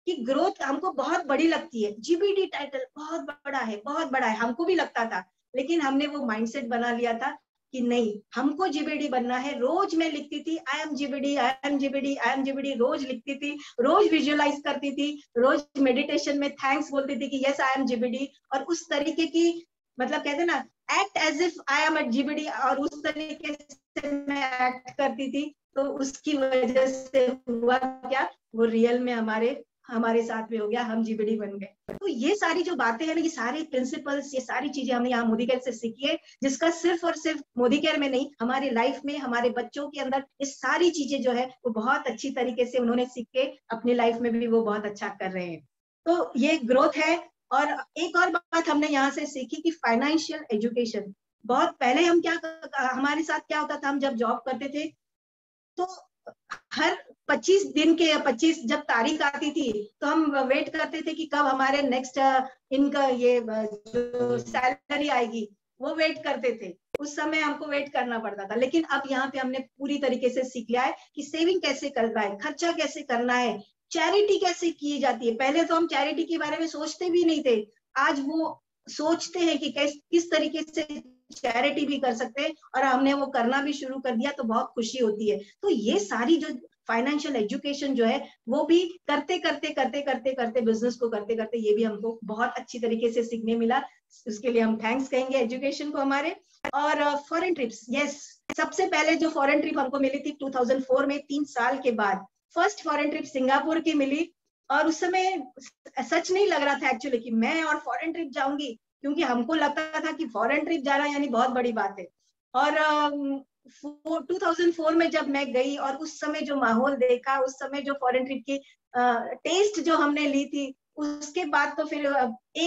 कि ग्रोथ हमको बहुत बड़ी लगती है, जीबीडी टाइटल बहुत बड़ा है, बहुत बड़ा है, हमको भी लगता था, लेकिन हमने वो माइंडसेट बना लिया था कि नहीं हमको जीबीडी बनना है। रोज मैं लिखती थी I am GBD, I am GBD, I am GBD, रोज लिखती थी, रोज विजुअलाइज करती थी, रोज मेडिटेशन में थैंक्स बोलती थी कि यस आई एम जीबीडी। और उस तरीके की मतलब कहते ना act as if I am at GBD, और उस तरीके से मैं एक्ट करती थी। तो उसकी वजह से हुआ क्या, वो रियल में हमारे साथ में हो गया, हम जीबीडी बन गए। तो ये सारी जो बातें हैं ना, ये सारी प्रिंसिपल्स, ये सारी चीजें हमने यहाँ मोदी केयर से सीखी है, जिसका सिर्फ और सिर्फ मोदी केयर में नहीं, हमारी लाइफ में, हमारे बच्चों के अंदर ये सारी चीजें जो है वो बहुत अच्छी तरीके से उन्होंने सीख के अपनी लाइफ में भी वो बहुत अच्छा कर रहे हैं। तो ये ग्रोथ है। और एक और बात हमने यहाँ से सीखी कि फाइनेंशियल एजुकेशन। बहुत पहले हम हमारे साथ क्या होता था, हम जब जॉब करते थे तो हर 25 दिन के 25 जब तारीख आती थी तो हम वेट करते थे कि कब हमारे नेक्स्ट इनका ये जो सैलरी आएगी, वो वेट करते थे। उस समय हमको वेट करना पड़ता था। लेकिन अब यहाँ पे हमने पूरी तरीके से सीख लिया है कि सेविंग कैसे करना है, खर्चा कैसे करना है, चैरिटी कैसे की जाती है। पहले तो हम चैरिटी के बारे में सोचते भी नहीं थे, आज वो सोचते हैं कि किस तरीके से चैरिटी भी कर सकते हैं, और हमने वो करना भी शुरू कर दिया, तो बहुत खुशी होती है। तो ये सारी जो फाइनेंशियल एजुकेशन जो है वो भी करते करते बिजनेस को करते करते ये भी हमको बहुत अच्छी तरीके से सीखने मिला। उसके लिए हम थैंक्स कहेंगे एजुकेशन को हमारे। और फॉरेन ट्रिप्स, यस, सबसे पहले जो फॉरेन ट्रिप हमको मिली थी 2004 में, 3 साल के बाद फर्स्ट फॉरेन ट्रिप सिंगापुर की मिली। और उस समय सच नहीं लग रहा था एक्चुअली कि मैं और फॉरेन ट्रिप जाऊंगी, क्योंकि हमको लगता था कि फॉरेन ट्रिप जाना यानी बहुत बड़ी बात है। और 2004 में जब मैं गई और उस समय जो माहौल देखा, उस समय जो फॉरेन ट्रिप की टेस्ट जो हमने ली थी, उसके बाद तो फिर एक